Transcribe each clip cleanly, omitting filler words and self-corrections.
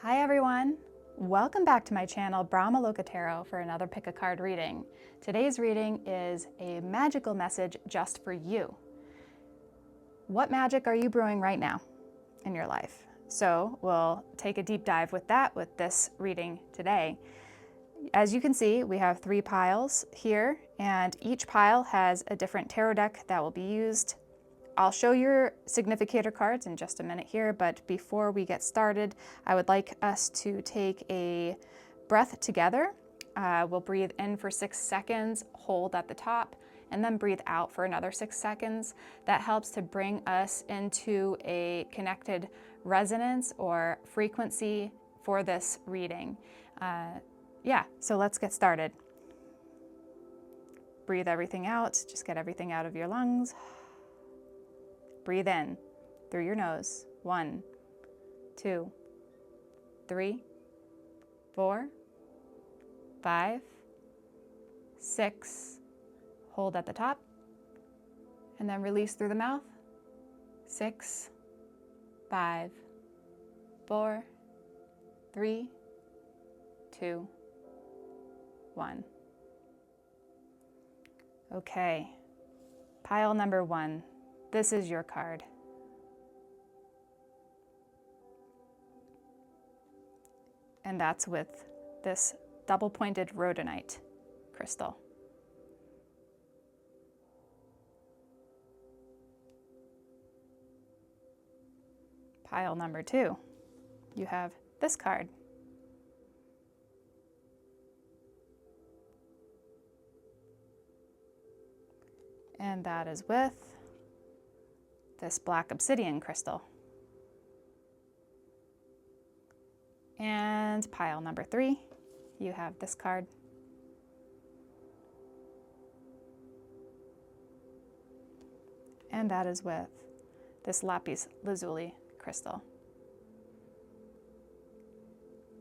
Hi everyone! Welcome back to my channel Brahmaloka Tarot for another pick a card reading. Today's reading is a magical message just for you. What magic are you brewing right now in your life? So we'll take a deep dive with that with this reading today. As you can see, we have 3 piles here, and each pile has a different tarot deck that will be used. I'll show your significator cards in just a minute here, but before we get started, I would like us to take a breath together. We'll breathe in for 6 seconds, hold at the top, and then breathe out for another 6 seconds. That helps to bring us into a connected resonance or frequency for this reading. So let's get started. Breathe everything out, just get everything out of your lungs. Breathe in through your nose. 1, 2, 3, 4, 5, 6. Hold at the top. And then release through the mouth. 6, 5, 4, 3, 2, 1. Okay. Pile number 1. This is your card. And that's with this double-pointed rhodonite crystal. Pile number 2, you have this card. And that is with this black obsidian crystal. And pile number 3, you have this card. And that is with this Lapis Lazuli crystal.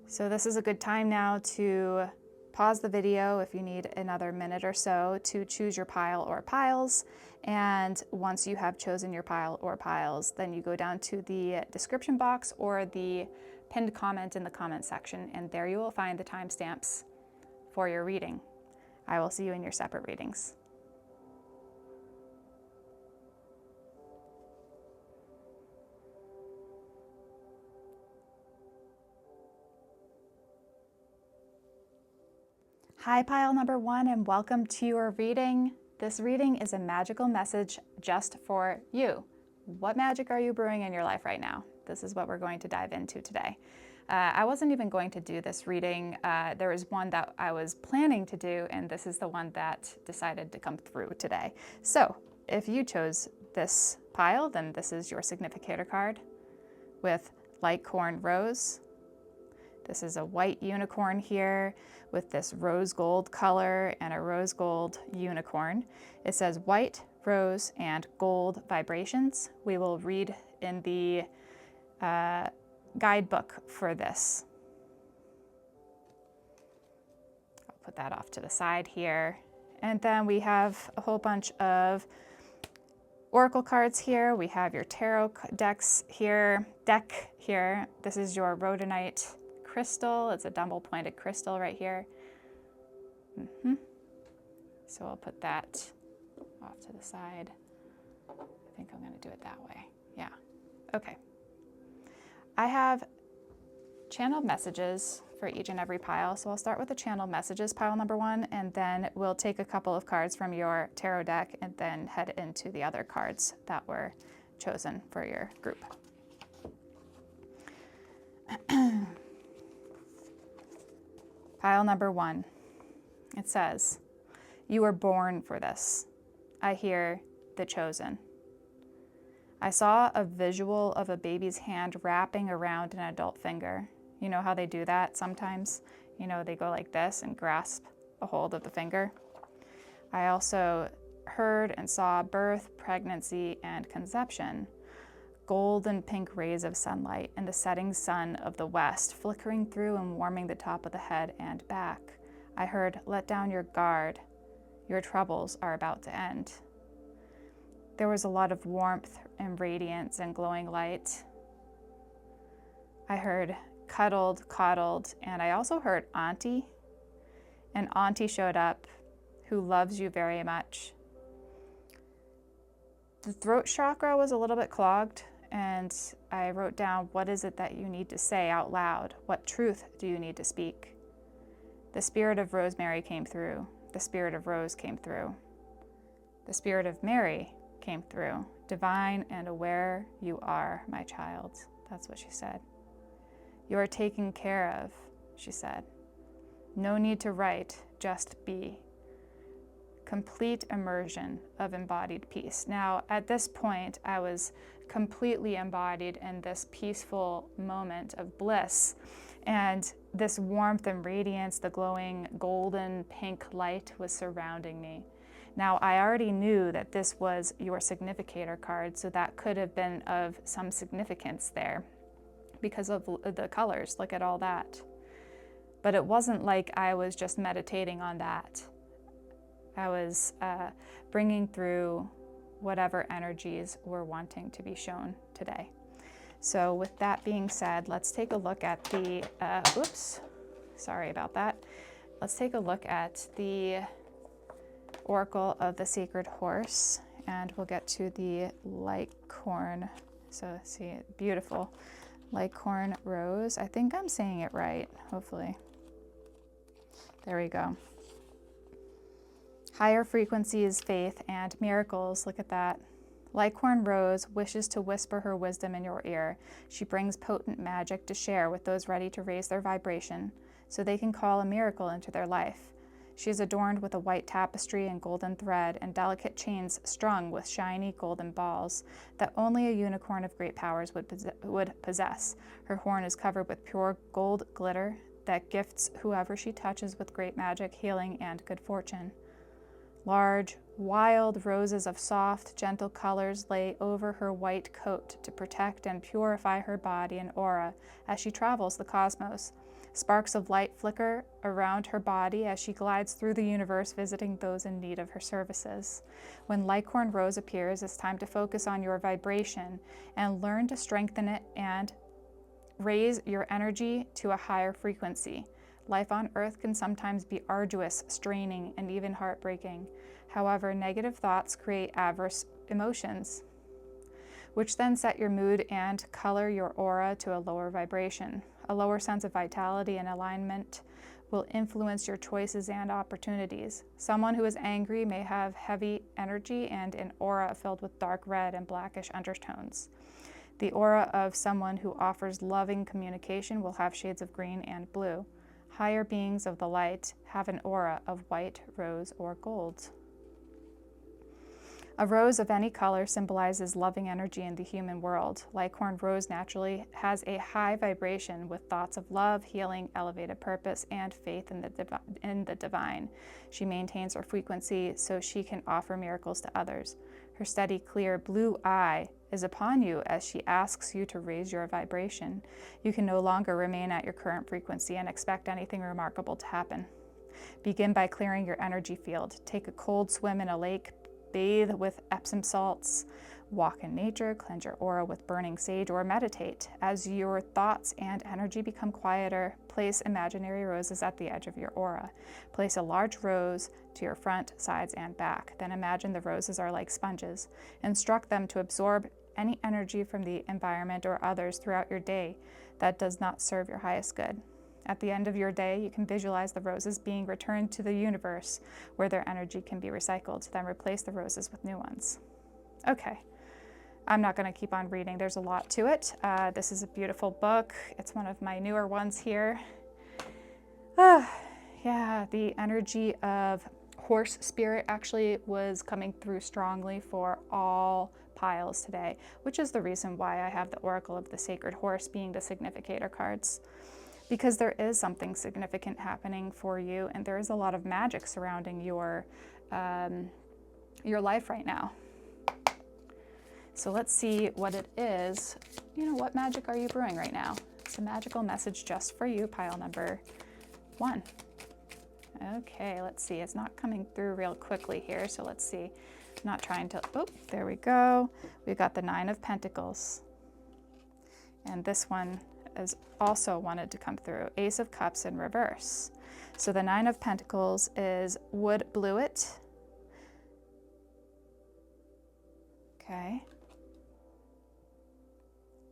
So this is a good time now to pause the video if you need another minute or so to choose your pile or piles. And once you have chosen your pile or piles, then you go down to the description box or the pinned comment in the comment section, and there you will find the timestamps for your reading. I will see you in your separate readings. Hi, pile number 1, and welcome to your reading. This reading is a magical message just for you. What magic are you brewing in your life right now? This is what we're going to dive into today. I wasn't even going to do this reading. There was one that I was planning to do, and this is the one that decided to come through today. So if you chose this pile, then this is your significator card with Licorne rose. This is a white unicorn here with this rose gold color and a rose gold unicorn. It says white, rose, and gold vibrations. We will read in the guidebook for this. I'll put that off to the side here. And then we have a whole bunch of oracle cards here. We have your tarot deck here. This is your rhodonite crystal. It's a double-pointed crystal right here. So I'll put that off to the side. I think I'm going to do it that way. Yeah. Okay. I have channeled messages for each and every pile. So I'll start with the channeled messages, pile number 1, and then we'll take a couple of cards from your tarot deck and then head into the other cards that were chosen for your group. Pile number 1, it says, "You were born for this. I hear the chosen." I saw a visual of a baby's hand wrapping around an adult finger. You know how they do that sometimes? You know, they go like this and grasp a hold of the finger. I also heard and saw birth, pregnancy, and conception. Gold and pink rays of sunlight and the setting sun of the west flickering through and warming the top of the head and back. I heard, "Let down your guard. Your troubles are about to end." There was a lot of warmth and radiance and glowing light. I heard, cuddled, coddled, and I also heard auntie. And auntie showed up, who loves you very much. The throat chakra was a little bit clogged, and I wrote down, what is it that you need to say out loud? What truth do you need to speak? The spirit of Rosemary came through. The spirit of Rose came through. The spirit of Mary came through. Divine and aware you are, my child. That's what she said. You are taken care of, she said. No need to write, just be. Complete immersion of embodied peace. Now, at this point, I was completely embodied in this peaceful moment of bliss. And this warmth and radiance, the glowing golden pink light was surrounding me. Now, I already knew that this was your significator card, so that could have been of some significance there because of the colors. Look at all that. But it wasn't like I was just meditating on that. I was bringing through whatever energies were wanting to be shown today. So with that being said, let's take a look at the, oops, sorry about that. Let's take a look at the Oracle of the Sacred Horse, and we'll get to the Licorne. So see, beautiful Licorne Rose. I think I'm saying it right, hopefully. There we go. Higher frequencies, faith, and miracles. Look at that. Licorne Rose wishes to whisper her wisdom in your ear. She brings potent magic to share with those ready to raise their vibration so they can call a miracle into their life. She is adorned with a white tapestry and golden thread and delicate chains strung with shiny golden balls that only a unicorn of great powers would possess. Her horn is covered with pure gold glitter that gifts whoever she touches with great magic, healing, and good fortune. Large, wild roses of soft, gentle colors lay over her white coat to protect and purify her body and aura as she travels the cosmos. Sparks of light flicker around her body as she glides through the universe, visiting those in need of her services. When Licorne Rose appears, it's time to focus on your vibration and learn to strengthen it and raise your energy to a higher frequency. Life on Earth can sometimes be arduous, straining, and even heartbreaking. However, negative thoughts create adverse emotions, which then set your mood and color your aura to a lower vibration. A lower sense of vitality and alignment will influence your choices and opportunities. Someone who is angry may have heavy energy and an aura filled with dark red and blackish undertones. The aura of someone who offers loving communication will have shades of green and blue. Higher beings of the light have an aura of white, rose, or gold. A rose of any color symbolizes loving energy in the human world. Licorne Rose naturally has a high vibration with thoughts of love, healing, elevated purpose, and faith in the divine. She maintains her frequency so she can offer miracles to others. Her steady, clear blue eye is upon you as she asks you to raise your vibration. You can no longer remain at your current frequency and expect anything remarkable to happen. Begin by clearing your energy field. Take a cold swim in a lake, bathe with Epsom salts, walk in nature, cleanse your aura with burning sage, or meditate. As your thoughts and energy become quieter, place imaginary roses at the edge of your aura. Place a large rose to your front, sides, and back. Then imagine the roses are like sponges. Instruct them to absorb any energy from the environment or others throughout your day that does not serve your highest good. At the end of your day, you can visualize the roses being returned to the universe where their energy can be recycled. Then replace the roses with new ones. Okay, I'm not going to keep on reading. There's a lot to it. This is a beautiful book. It's one of my newer ones here. Yeah, the energy of horse spirit actually was coming through strongly for all piles today, which is the reason why I have the Oracle of the Sacred Horse being the significator cards. Because there is something significant happening for you, and there is a lot of magic surrounding your life right now. So let's see what it is. You know, what magic are you brewing right now? It's a magical message just for you, pile number 1. Okay, let's see. It's not coming through real quickly here, so let's see. I'm not trying to, oh, there we go. We've got the 9 of Pentacles. And this one, is also wanted to come through. Ace of Cups in reverse. So the Nine of Pentacles is wood bluet. Okay.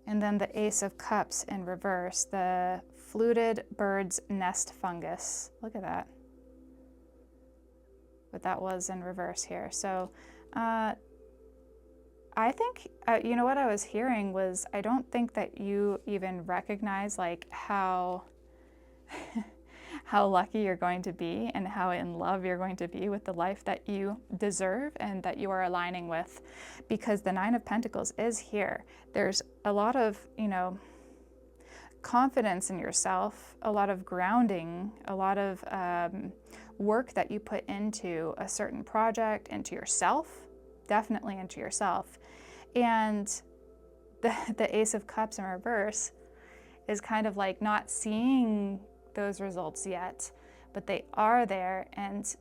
And then the Ace of Cups in reverse, the fluted bird's nest fungus. Look at that. But that was in reverse here. So I think, you know what I was hearing was, I don't think that you even recognize like how how lucky you're going to be and how in love you're going to be with the life that you deserve and that you are aligning with, because the Nine of Pentacles is here. There's a lot of, you know, confidence in yourself, a lot of grounding, a lot of work that you put into a certain project, into yourself, definitely into yourself. And the Ace of Cups in reverse is kind of like not seeing those results yet, but they are there, and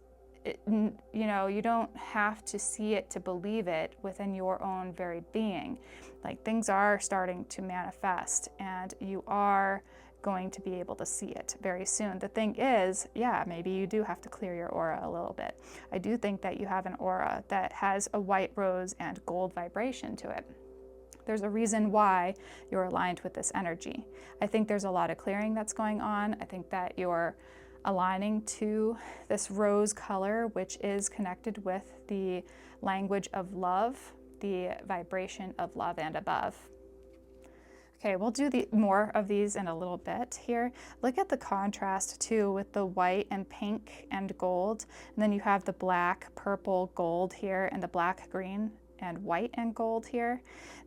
you know, you don't have to see it to believe it within your own very being. Like, things are starting to manifest, and you are going to be able to see it very soon. The thing is, yeah, maybe you do have to clear your aura a little bit. I do think that you have an aura that has a white rose and gold vibration to it. There's a reason why you're aligned with this energy. I think there's a lot of clearing that's going on. I think that you're aligning to this rose color, which is connected with the language of love, the vibration of love and above. Okay, we'll do more of these in a little bit here. Look at the contrast too with the white and pink and gold. And then you have the black, purple, gold here, and the black, green, and white and gold here.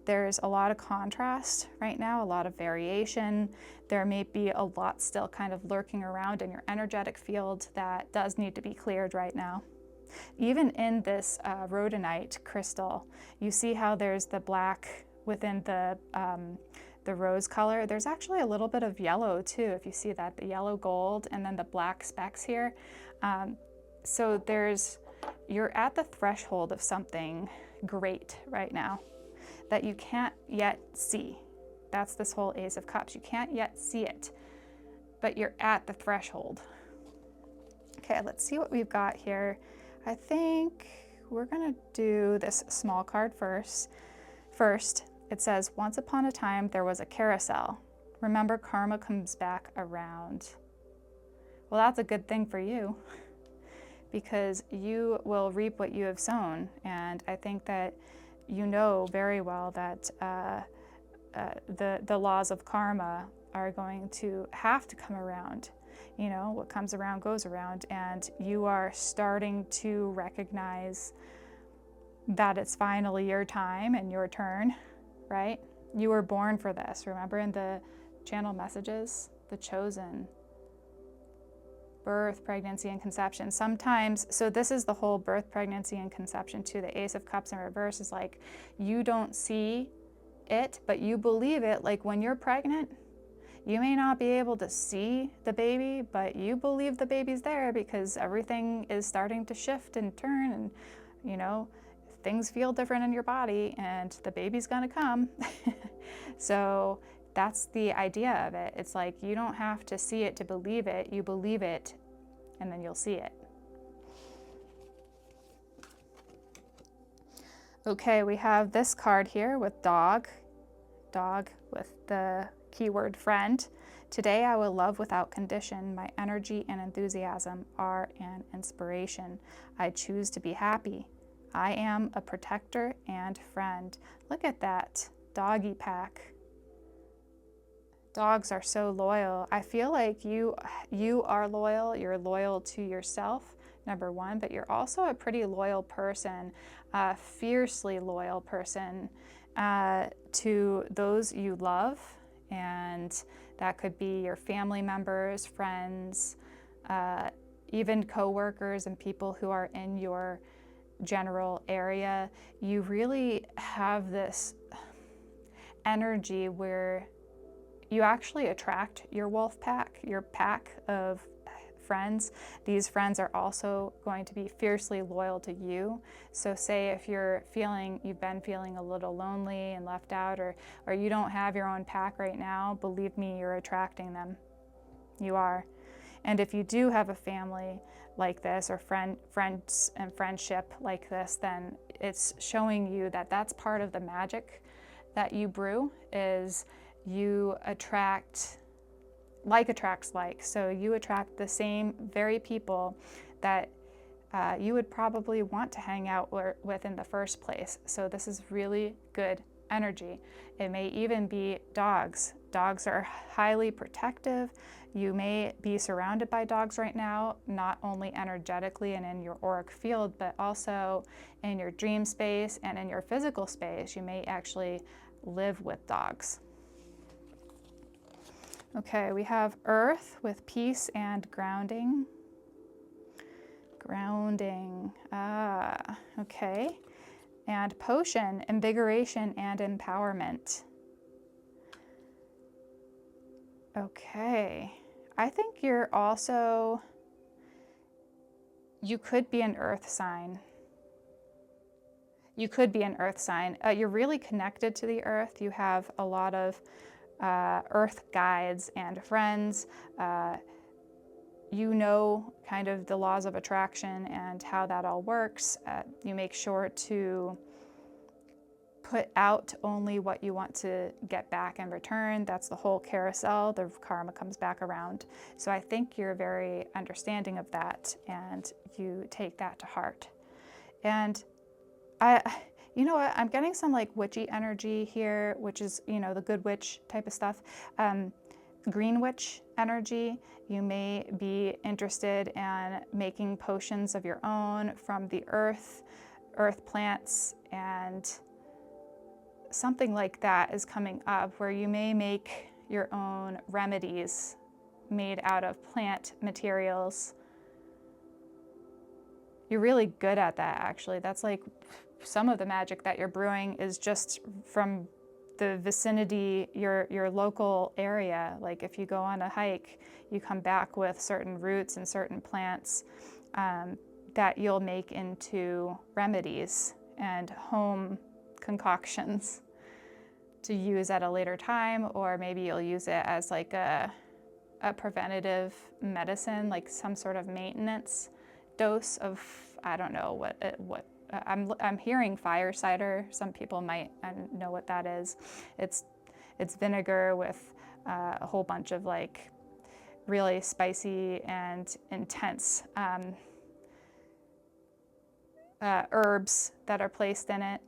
There's a lot of contrast right now, a lot of variation. There may be a lot still kind of lurking around in your energetic field that does need to be cleared right now. Even in this rhodonite crystal, you see how there's the black within the rose color. There's actually a little bit of yellow too, if you see that, the yellow gold and then the black specks here. So you're at the threshold of something great right now that you can't yet see. That's this whole Ace of Cups. You can't yet see it, but you're at the threshold. Okay, let's see what we've got here. I think we're gonna do this small card first. First, it says, once upon a time, there was a carousel. Remember, karma comes back around. Well, that's a good thing for you, because you will reap what you have sown. And I think that you know very well that the laws of karma are going to have to come around. You know, what comes around goes around, and you are starting to recognize that it's finally your time and your turn, right? You were born for this. Remember in the channel messages, the chosen, birth, pregnancy, and conception. Sometimes, so this is the whole birth, pregnancy, and conception too. The Ace of Cups in reverse is like, you don't see it, but you believe it. Like when you're pregnant, you may not be able to see the baby, but you believe the baby's there because everything is starting to shift and turn, and you know, things feel different in your body, and the baby's gonna come. So that's the idea of it. It's like you don't have to see it to believe it. You believe it, and then you'll see it. Okay, we have this card here with dog with the keyword friend. Today I will love without condition. My energy and enthusiasm are an inspiration. I choose to be happy. I am a protector and friend. Look at that doggy pack. Dogs are so loyal. I feel like you are loyal. You're loyal to yourself, number one, but you're also a pretty loyal person, a fiercely loyal person to those you love. And that could be your family members, friends, even coworkers and people who are in your general area. You really have this energy where you actually attract your wolf pack, your pack of friends, these friends are also going to be fiercely loyal to you. So say if you've been feeling a little lonely and left out, or you don't have your own pack right now, believe me, you're attracting them. You are. And if you do have a family like this, or friends and friendship like this, then it's showing you that that's part of the magic that you brew, is you attract, like attracts like. So you attract the same very people that you would probably want to hang out with in the first place. So this is really good energy. It may even be dogs. Dogs are highly protective. You may be surrounded by dogs right now, not only energetically and in your auric field, but also in your dream space and in your physical space. You may actually live with dogs. Okay, we have Earth with peace and grounding. Grounding, okay. And Potion, invigoration and empowerment. Okay, I think you're also, you could be an Earth sign. You could be an Earth sign. You're really connected to the Earth. You have a lot of Earth guides and friends. You know kind of the laws of attraction and how that all works. You make sure to put out only what you want to get back in return. That's the whole carousel. The karma comes back around. So I think you're very understanding of that, and you take that to heart. And you know what, I'm getting some like witchy energy here, which is, you know, the good witch type of stuff. Green witch energy. You may be interested in making potions of your own from the earth plants, and something like that is coming up, where you may make your own remedies made out of plant materials. You're really good at that, actually. That's like some of the magic that you're brewing is just from the vicinity, your local area. Like if you go on a hike, you come back with certain roots and certain plants that you'll make into remedies and home concoctions to use at a later time, or maybe you'll use it as like a preventative medicine, like some sort of maintenance dose of, I don't know what I'm hearing fire cider. Some people might know what that is. It's vinegar with a whole bunch of like really spicy and intense herbs that are placed in it,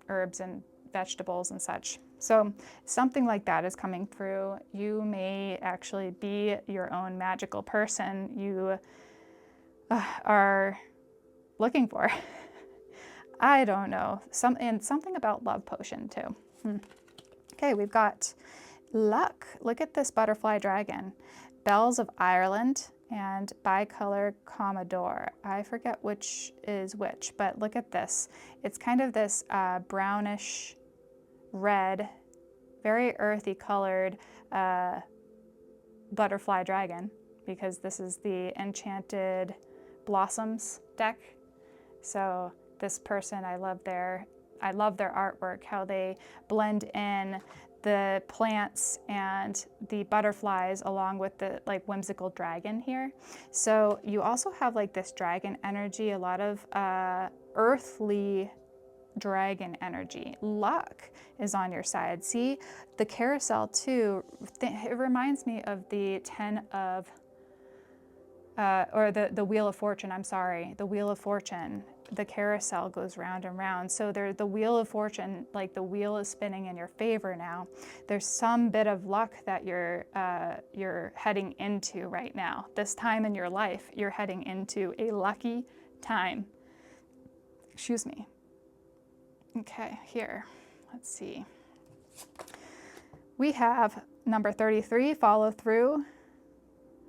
herbs and vegetables and such. So something like that is coming through. You may actually be your own magical person you are looking for. I don't know. Something about love potion too. Okay, we've got luck. Look at this butterfly dragon. Bells of Ireland and bicolor Commodore. I forget which is which, but look at this. It's kind of this brownish red, very earthy colored butterfly dragon, because this is the Enchanted Blossoms deck. So this person, I love their artwork, how they blend in the plants and the butterflies along with the like whimsical dragon here. So you also have like this dragon energy, a lot of earthly dragon energy. Luck is on your side. See, the carousel too, it reminds me of the 10 of, or the Wheel of Fortune, I'm sorry, the Wheel of Fortune. The carousel goes round and round. So the Wheel of Fortune, like the wheel is spinning in your favor now. There's some bit of luck that you're heading into right now. This time in your life, you're heading into a lucky time. Excuse me. Okay, here, let's see. We have number 33, follow through.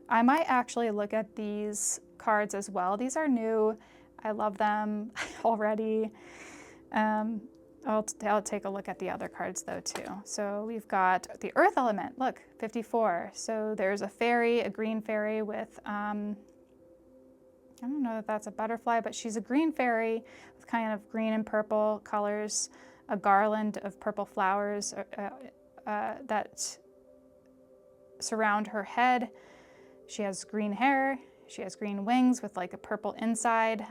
I might actually look at these cards as well. These are new. I love them already. I'll take a look at the other cards though too. So we've got the earth element, look, 54. So there's a fairy, a green fairy with I don't know if that's a butterfly, but she's a green fairy with kind of green and purple colors, a garland of purple flowers that surround her head. She has green hair. She has green wings with like a purple inside.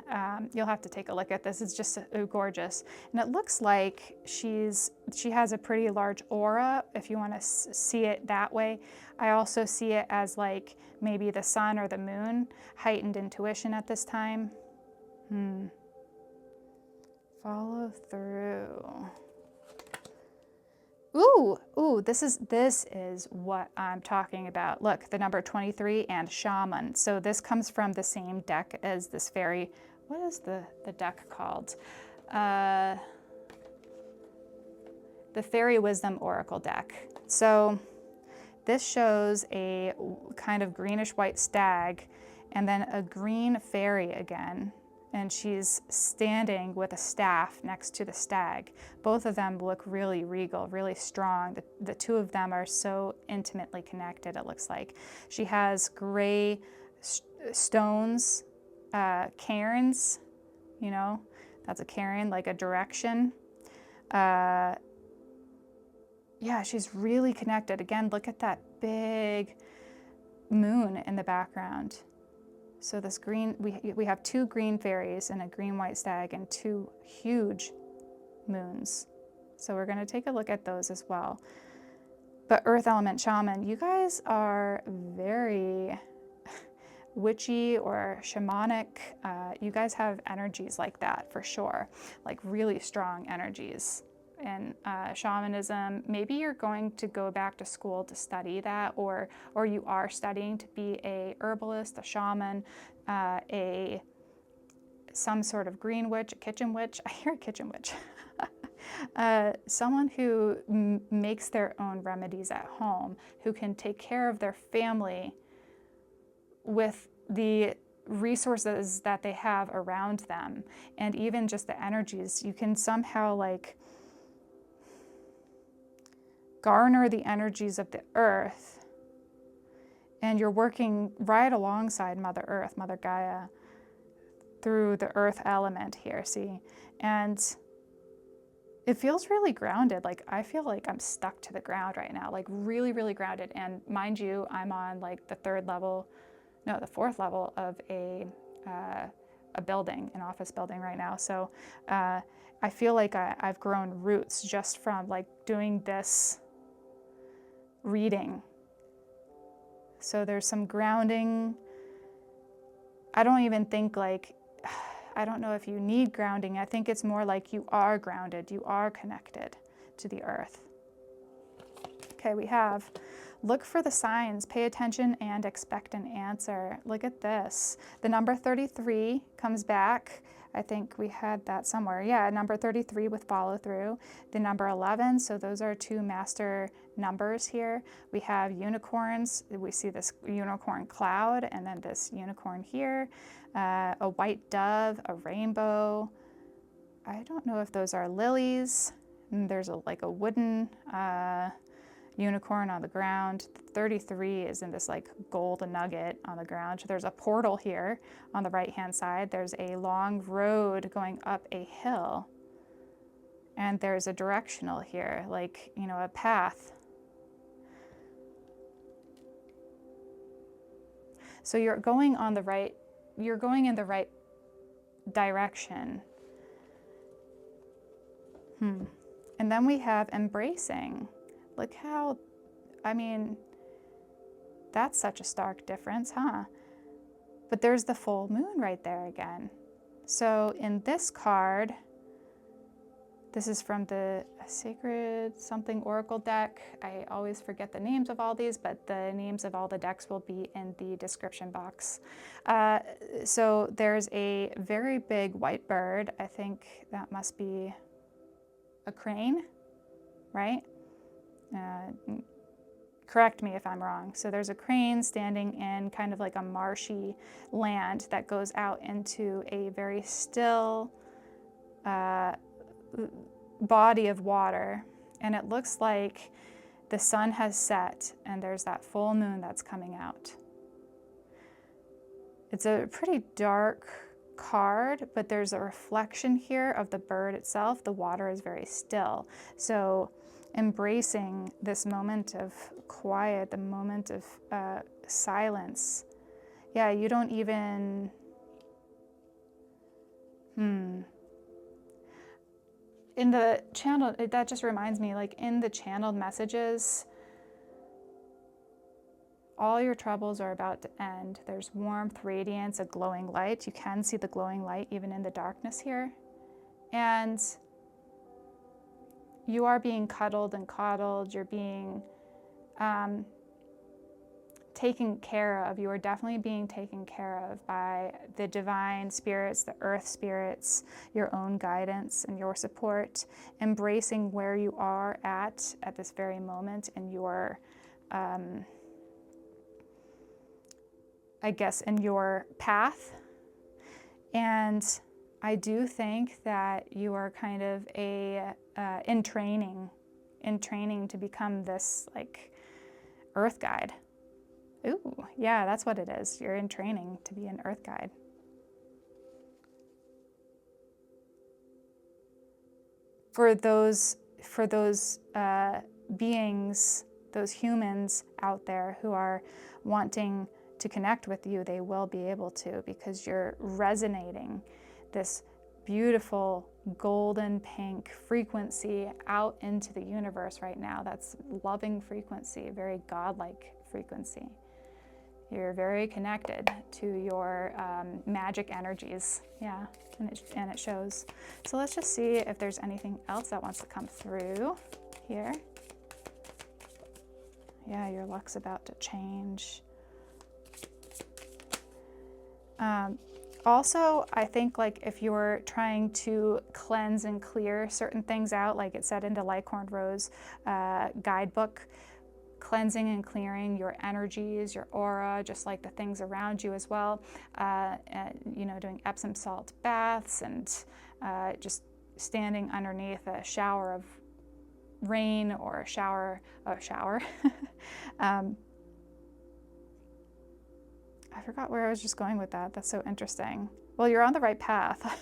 You'll have to take a look at this. It's just gorgeous. And it looks like she has a pretty large aura, if you want to see it that way. I also see it as like maybe the sun or the moon, heightened intuition at this time. Follow through. Ooh, this is what I'm talking about. Look, the number 23 and shaman. So this comes from the same deck as this fairy. What is the deck called? The Fairy Wisdom Oracle deck. So this shows a kind of greenish white stag and then a green fairy again. And she's standing with a staff next to the stag. Both of them look really regal, really strong. The two of them are so intimately connected, it looks like. She has gray stones, cairns, you know, that's a cairn, like a direction. Yeah, she's really connected. Again, look at that big moon in the background. So this green, we have two green fairies and a green white stag and two huge moons. So we're going to take a look at those as well. But earth element shaman, you guys are very witchy or shamanic. You guys have energies like that for sure, like really strong energies. And shamanism, maybe you're going to go back to school to study that, or you are studying to be a herbalist, a shaman, some sort of green witch, a kitchen witch. I hear a kitchen witch. Someone who makes their own remedies at home, who can take care of their family with the resources that they have around them, and even just the energies. You can somehow like garner the energies of the earth, and you're working right alongside Mother Earth, Mother Gaia, through the earth element here, see? And it feels really grounded. Like I feel like I'm stuck to the ground right now, like really, really grounded. And mind you, I'm on like the fourth level of a building, an office building right now. So I feel like I've grown roots just from like doing this reading. So there's some grounding. I don't even think like, I don't know if you need grounding. I think it's more like you are grounded, you are connected to the earth. Okay, we have look for the signs, pay attention and expect an answer. Look at this. The number 33 comes back. I think we had that somewhere. Yeah, number 33 with follow through. The number 11, so those are two master numbers here. We have unicorns. We see this unicorn cloud and then this unicorn here. A white dove, a rainbow. I don't know if those are lilies. And there's like a wooden unicorn on the ground. 33 is in this like gold nugget on the ground. There's a portal here on the right hand side. There's a long road going up a hill. And there's a directional here, like, you know, a path. So you're going in the right direction. And then we have embracing. Look how, I mean, that's such a stark difference, huh? But there's the full moon right there again. So in this card, this is from the Sacred Something Oracle deck. I always forget the names of all these, but the names of all the decks will be in the description box. So there's a very big white bird. I think that must be a crane, right? Correct me if I'm wrong. So there's a crane standing in kind of like a marshy land that goes out into a very still body of water. And it looks like the sun has set and there's that full moon that's coming out. It's a pretty dark card, but there's a reflection here of the bird itself. The water is very still. So embracing this moment of quiet, the moment of silence. Yeah, you don't even, in the channel, that just reminds me, like in the channeled messages, all your troubles are about to end. There's warmth, radiance, a glowing light. You can see the glowing light even in the darkness here. And you are being cuddled and coddled. You're being taken care of. You are definitely being taken care of by the divine spirits, the earth spirits, your own guidance and your support, embracing where you are at this very moment in your, I guess, in your path. And I do think that you are kind of in training to become this like earth guide. Ooh, yeah, that's what it is. You're in training to be an earth guide. For those beings, those humans out there who are wanting to connect with you, they will be able to, because you're resonating this beautiful golden pink frequency out into the universe right now. That's loving frequency, very godlike frequency. You're very connected to your magic energies, yeah, and it shows. So let's just see if there's anything else that wants to come through here. Yeah, your luck's about to change. Also, I think like if you're trying to cleanse and clear certain things out, like it said in the Licorne Rose guidebook, cleansing and clearing your energies, your aura, just like the things around you as well. You know, doing Epsom salt baths and just standing underneath a shower of rain or a shower. I forgot where I was just going with that. That's so interesting. Well, you're on the right path.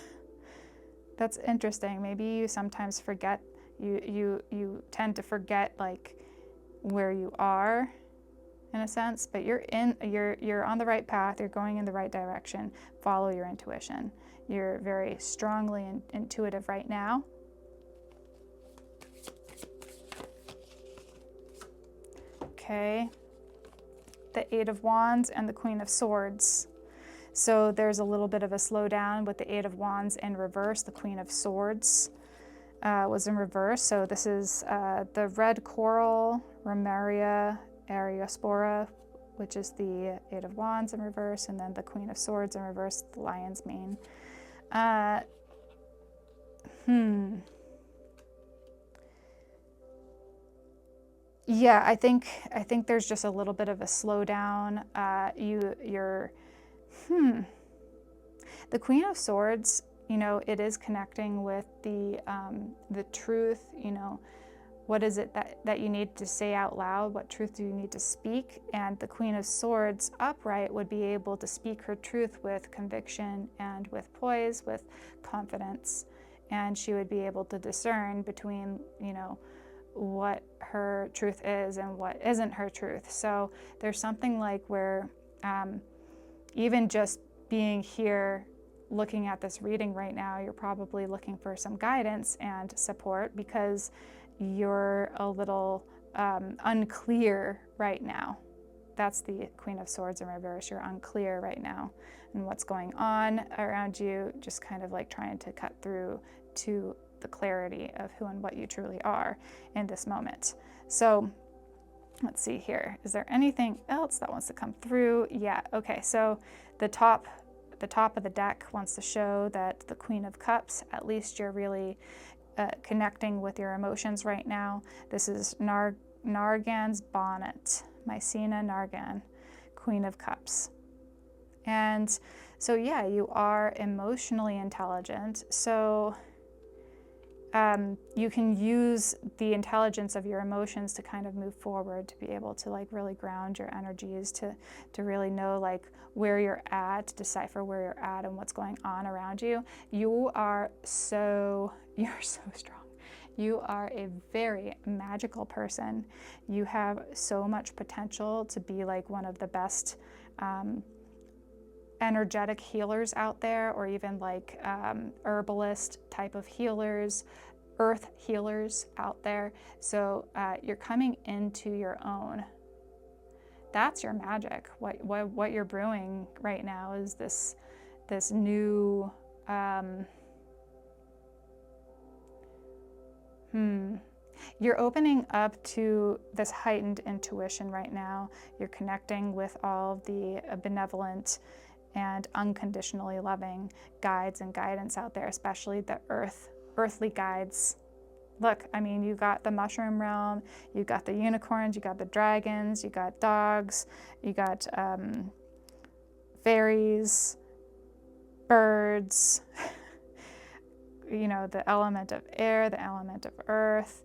That's interesting. Maybe you sometimes forget, you tend to forget like where you are in a sense, but you're on the right path. You're going in the right direction. Follow your intuition. You're very strongly intuitive right now. Okay. The Eight of Wands and the Queen of Swords. So there's a little bit of a slowdown with the Eight of Wands in reverse. The Queen of Swords was in reverse. So this is the red coral, Ramaria Ariospora, which is the Eight of Wands in reverse, and then the Queen of Swords in reverse, the lion's mane. Yeah, I think there's just a little bit of a slowdown. The Queen of Swords, you know, it is connecting with the truth. You know, what is it that you need to say out loud? What truth do you need to speak? And the Queen of Swords upright would be able to speak her truth with conviction and with poise, with confidence, and she would be able to discern between, you know, what her truth is and what isn't her truth. So there's something like where even just being here looking at this reading right now, you're probably looking for some guidance and support because you're a little unclear right now. That's the Queen of Swords in reverse. You're unclear right now and what's going on around you, just kind of like trying to cut through to the clarity of who and what you truly are in this moment. So let's see here. Is there anything else that wants to come through? Yeah, okay, so the top of the deck wants to show that the Queen of Cups, at least you're really connecting with your emotions right now. This is Nargan's bonnet, Mycena Nargan, Queen of Cups. And so yeah, you are emotionally intelligent. So you can use the intelligence of your emotions to kind of move forward, to be able to like really ground your energies, to really know like where you're at, to decipher where you're at and what's going on around you. You're so strong. You are a very magical person. You have so much potential to be like one of the best energetic healers out there, or even like herbalist type of healers, earth healers out there. So you're coming into your own. That's your magic. What you're brewing right now is this new you're opening up to this heightened intuition right now. You're connecting with all the benevolent and unconditionally loving guides and guidance out there, especially the earthly guides. Look, I mean, you got the mushroom realm, you got the unicorns, you got the dragons, you got dogs, you got fairies, birds, you know, the element of air, the element of earth.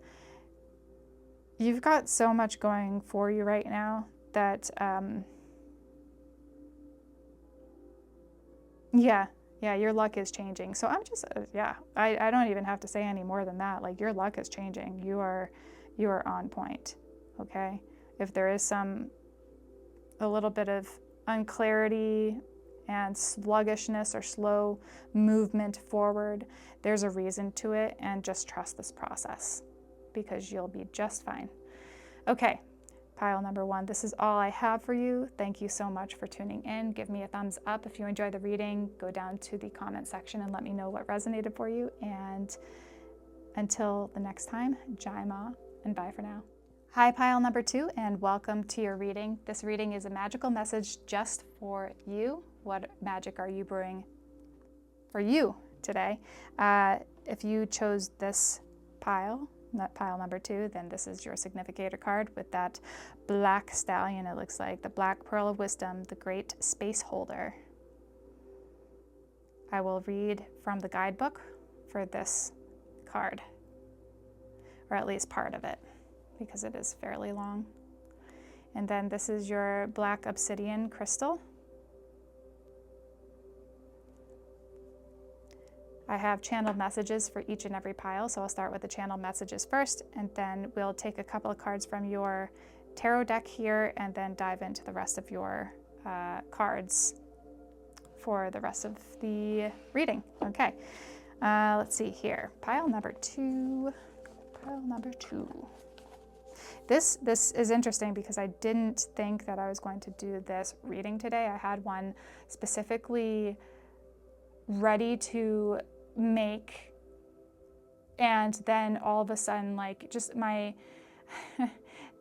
You've got so much going for you right now that yeah, your luck is changing. So I'm just, I don't even have to say any more than that. Like, your luck is changing. You are on point, okay? If there is a little bit of unclarity and sluggishness or slow movement forward, there's a reason to it, and just trust this process because you'll be just fine. Okay. Pile number 1, this is all I have for you. Thank you so much for tuning in. Give me a thumbs up if you enjoyed the reading. Go down to the comment section and let me know what resonated for you. And until the next time, Jai Ma, and bye for now. Hi, pile number 2, and welcome to your reading. This reading is a magical message just for you. What magic are you brewing for you today? If you chose this pile, that pile number 2, then this is your significator card with that black stallion. It looks like the black pearl of wisdom, the great space holder. I will read from the guidebook for this card, or at least part of it, because it is fairly long. And then this is your black obsidian crystal. I have channeled messages for each and every pile, so I'll start with the channeled messages first, and then we'll take a couple of cards from your tarot deck here, and then dive into the rest of your cards for the rest of the reading. Okay, let's see here. Pile number 2. Pile number 2. This is interesting because I didn't think that I was going to do this reading today. I had one specifically ready to make, and then all of a sudden, like, just my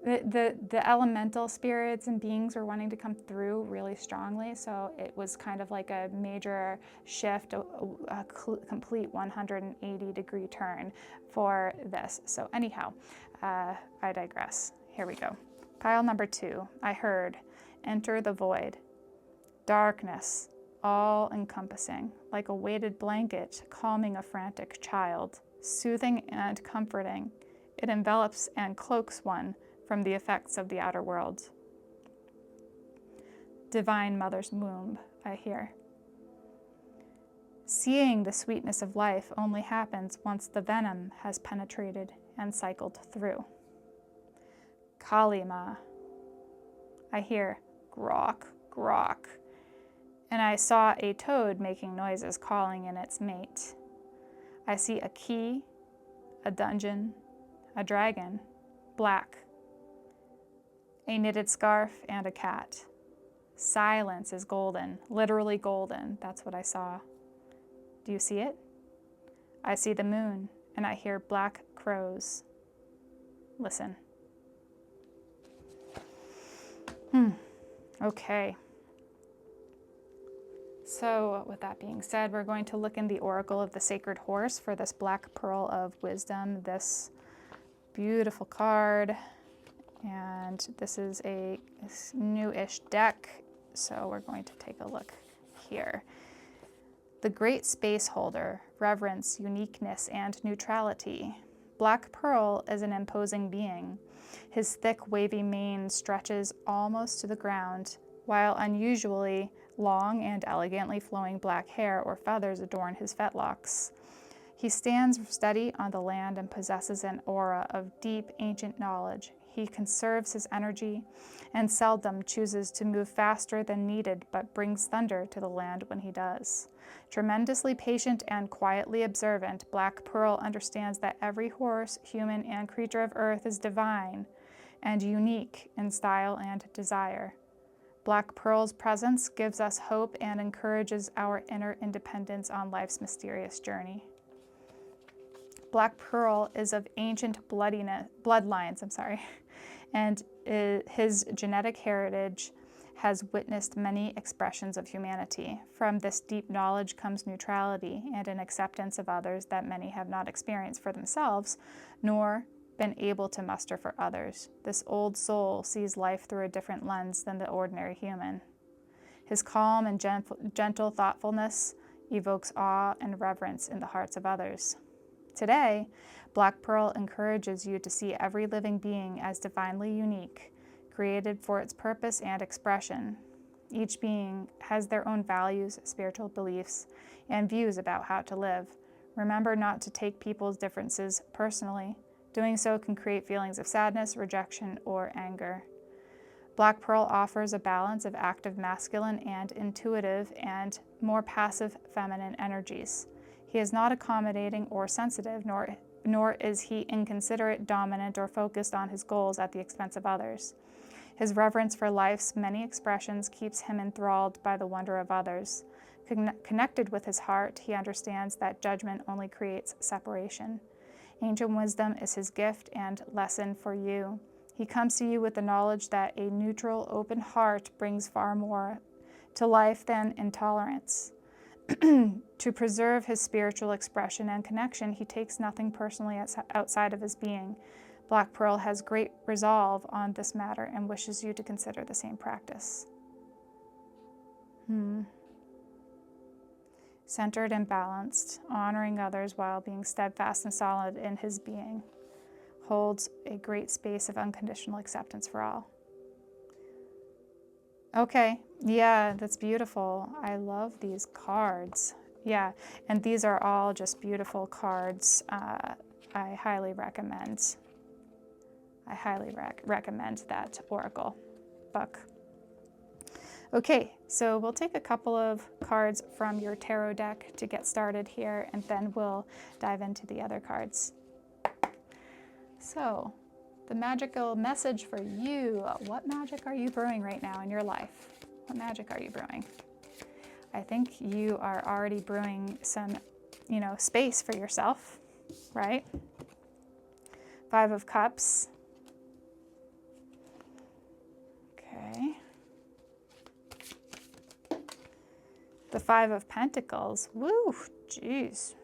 the elemental spirits and beings were wanting to come through really strongly, so it was kind of like a major shift, a complete 180-degree turn for this. So anyhow, I digress. Here we go. Pile number 2. I heard, enter the void, darkness, all-encompassing, like a weighted blanket, calming a frantic child, soothing and comforting. It envelops and cloaks one from the effects of the outer world. Divine Mother's womb, I hear. Seeing the sweetness of life only happens once the venom has penetrated and cycled through. Kali Ma, I hear, grok, grok. And I saw a toad making noises, calling in its mate. I see a key, a dungeon, a dragon, black, a knitted scarf, and a cat. Silence is golden, literally golden. That's what I saw. Do you see it? I see the moon, and I hear black crows. Listen. Okay. So with that being said, we're going to look in the Oracle of the Sacred Horse for this Black Pearl of Wisdom, this beautiful card. And this is a new-ish deck, so we're going to take a look here. The great space holder, reverence, uniqueness, and neutrality. Black Pearl is an imposing being. His thick, wavy mane stretches almost to the ground, while unusually long and elegantly flowing black hair or feathers adorn his fetlocks. He stands steady on the land and possesses an aura of deep, ancient knowledge. He conserves his energy and seldom chooses to move faster than needed, but brings thunder to the land when he does. Tremendously patient and quietly observant, Black Pearl understands that every horse, human, and creature of earth is divine and unique in style and desire. Black Pearl's presence gives us hope and encourages our inner independence on life's mysterious journey. Black Pearl is of ancient bloodlines, and his genetic heritage has witnessed many expressions of humanity. From this deep knowledge comes neutrality and an acceptance of others that many have not experienced for themselves, nor been able to muster for others. This old soul sees life through a different lens than the ordinary human. His calm and gentle thoughtfulness evokes awe and reverence in the hearts of others. Today, Black Pearl encourages you to see every living being as divinely unique, created for its purpose and expression. Each being has their own values, spiritual beliefs, and views about how to live. Remember not to take people's differences personally. Doing so can create feelings of sadness, rejection, or anger. Black Pearl offers a balance of active masculine and intuitive and more passive feminine energies. He is not accommodating or sensitive, nor is he inconsiderate, dominant, or focused on his goals at the expense of others. His reverence for life's many expressions keeps him enthralled by the wonder of others. Connected with his heart, he understands that judgment only creates separation. Ancient wisdom is his gift and lesson for you. He comes to you with the knowledge that a neutral, open heart brings far more to life than intolerance. To preserve his spiritual expression and connection, he takes nothing personally outside of his being. Black Pearl has great resolve on this matter and wishes you to consider the same practice. Centered and balanced, honoring others while being steadfast and solid in his being, holds a great space of unconditional acceptance for all. Okay, yeah, that's beautiful. I love these cards. Yeah, and these are all just beautiful cards. I highly recommend. Recommend that Oracle book. Okay, so we'll take a couple of cards from your tarot deck to get started here, and then we'll dive into the other cards. So, the magical message for you. What magic are you brewing right now in your life? What magic are you brewing? I think you are already brewing some, space for yourself, right? 5 of Cups. Okay. The 5 of Pentacles. Woo, geez.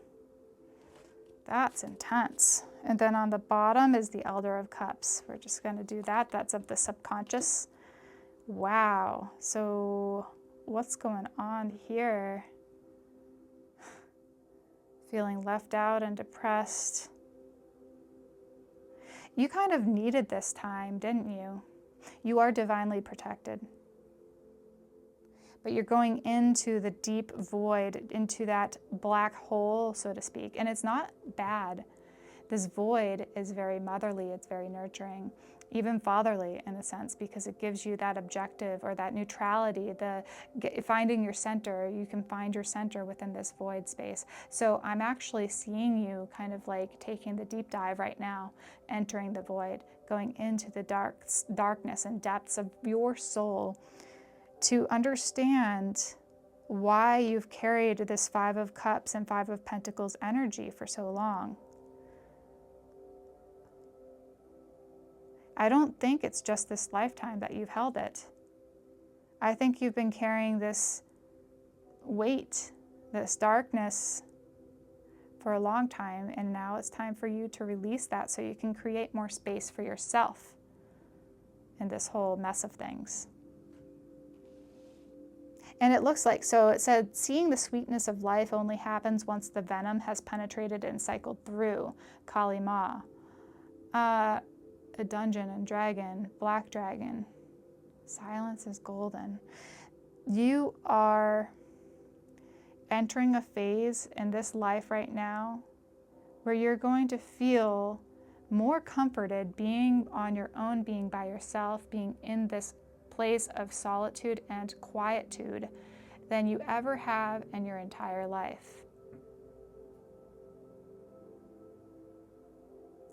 That's intense. And then on the bottom is the Elder of Cups. We're just going to do that. That's of the subconscious. Wow. So what's going on here? Feeling left out and depressed. You kind of needed this time, didn't you? You are divinely protected. But you're going into the deep void, into that black hole, so to speak. And it's not bad. This void is very motherly, it's very nurturing, even fatherly in a sense, because it gives you that objective or that neutrality, finding your center. You can find your center within this void space. So I'm actually seeing you kind of like taking the deep dive right now, entering the void, going into the darkness and depths of your soul to understand why you've carried this 5 of Cups and 5 of Pentacles energy for so long. I don't think it's just this lifetime that you've held it. I think you've been carrying this weight, this darkness for a long time, and now it's time for you to release that so you can create more space for yourself in this whole mess of things. And it looks like, so it said, seeing the sweetness of life only happens once the venom has penetrated and cycled through. Kali Ma. A dungeon and dragon, black dragon. Silence is golden. You are entering a phase in this life right now where you're going to feel more comforted being on your own, being by yourself, being in this place of solitude and quietude than you ever have in your entire life.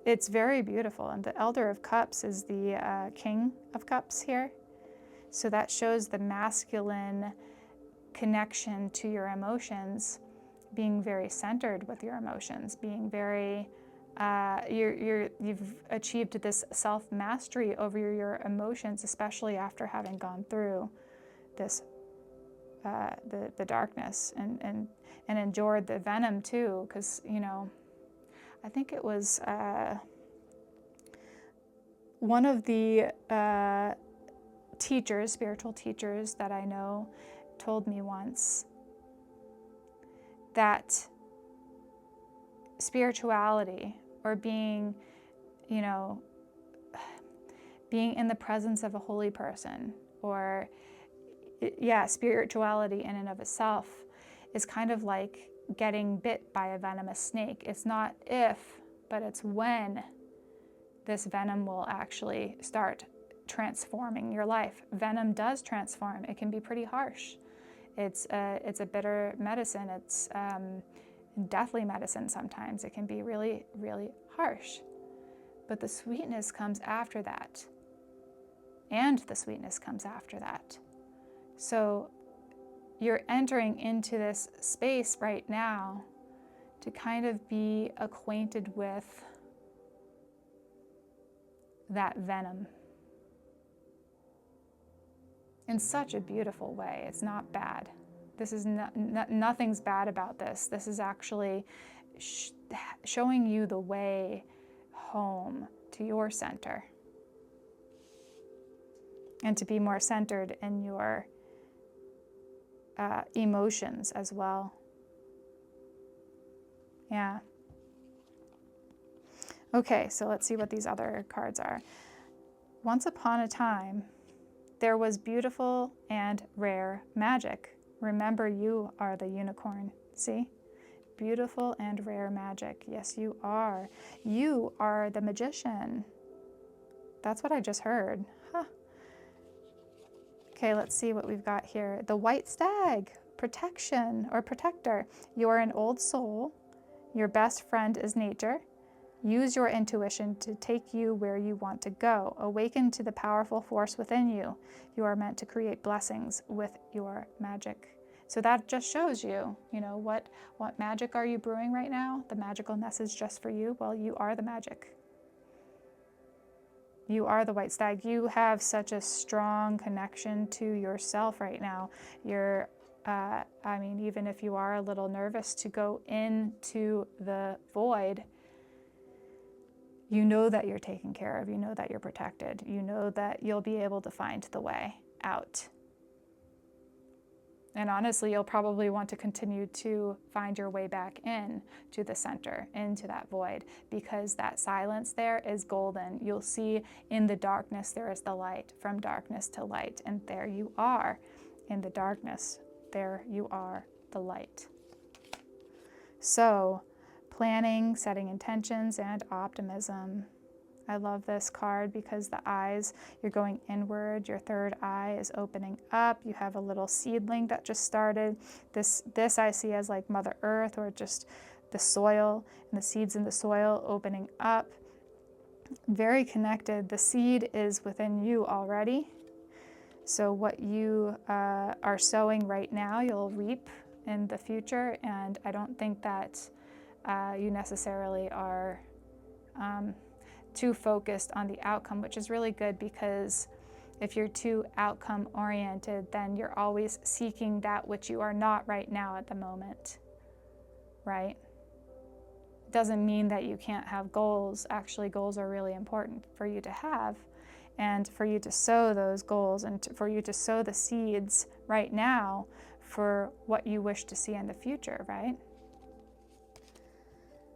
It's very beautiful, and the Elder of Cups is the King of Cups here. So that shows the masculine connection to your emotions, being very centered with your emotions, being very, you've achieved this self-mastery over your emotions, especially after having gone through this, the darkness and endured the venom too, because, you know, I think it was one of the teachers, spiritual teachers that I know, told me once that spirituality, or being, you know, being in the presence of a holy person, or yeah, spirituality in and of itself is kind of like getting bit by a venomous snake. It's not if, but it's when this venom will actually start transforming your life. Venom does transform. It can be pretty harsh. It's a bitter medicine. It's deathly medicine sometimes. It can be really, really harsh. But the sweetness comes after that. And the sweetness comes after that. So you're entering into this space right now to kind of be acquainted with that venom in such a beautiful way. It's not bad. This is nothing's bad about this. This is actually showing you the way home to your center, and to be more centered in your emotions as well. Yeah. Okay, so let's see what these other cards are. Once upon a time, there was beautiful and rare magic. Remember, you are the unicorn. See? Beautiful and rare magic. Yes, you are. You are the magician. That's what I just heard. Huh. Okay, let's see what we've got here. The white stag, protection or protector. You are an old soul. Your best friend is nature. Use your intuition to take you where you want to go. Awaken to the powerful force within you. You are meant to create blessings with your magic. So that just shows you, you know, what magic are you brewing right now? The magical message just for you? Well, you are the magic. You are the white stag. You have such a strong connection to yourself right now. You're, I mean, even if you are a little nervous to go into the void, you know that you're taken care of. You know that you're protected. You know that you'll be able to find the way out. And honestly, you'll probably want to continue to find your way back in to the center, into that void, because that silence there is golden. You'll see in the darkness there is the light, from darkness to light. And there you are in the darkness. There you are, the light. So, planning, setting intentions, and optimism. I love this card because the eyes, you're going inward, your third eye is opening up. You have a little seedling that just started. This I see as like Mother Earth, or just the soil and the seeds in the soil opening up. Very connected. The seed is within you already. So what you are sowing right now, you'll reap in the future. And I don't think that you necessarily are too focused on the outcome, which is really good, because if you're too outcome oriented, then you're always seeking that which you are not right now at the moment, right? Doesn't mean that you can't have goals. Actually, goals are really important for you to have, and for you to sow those goals and for you to sow the seeds right now for what you wish to see in the future, right?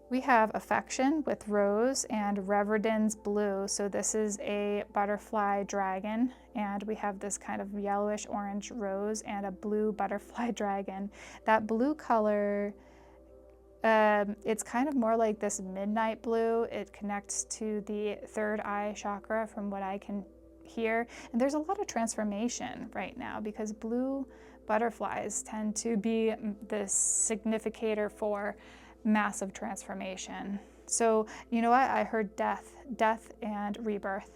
We have affection with rose and Reverdin's blue. So this is a butterfly dragon, and we have this kind of yellowish orange rose and a blue butterfly dragon. That blue color, it's kind of more like this midnight blue. It connects to the third eye chakra from what I can hear. And there's a lot of transformation right now because blue butterflies tend to be the significator for massive transformation. So, you know what? I heard death and rebirth.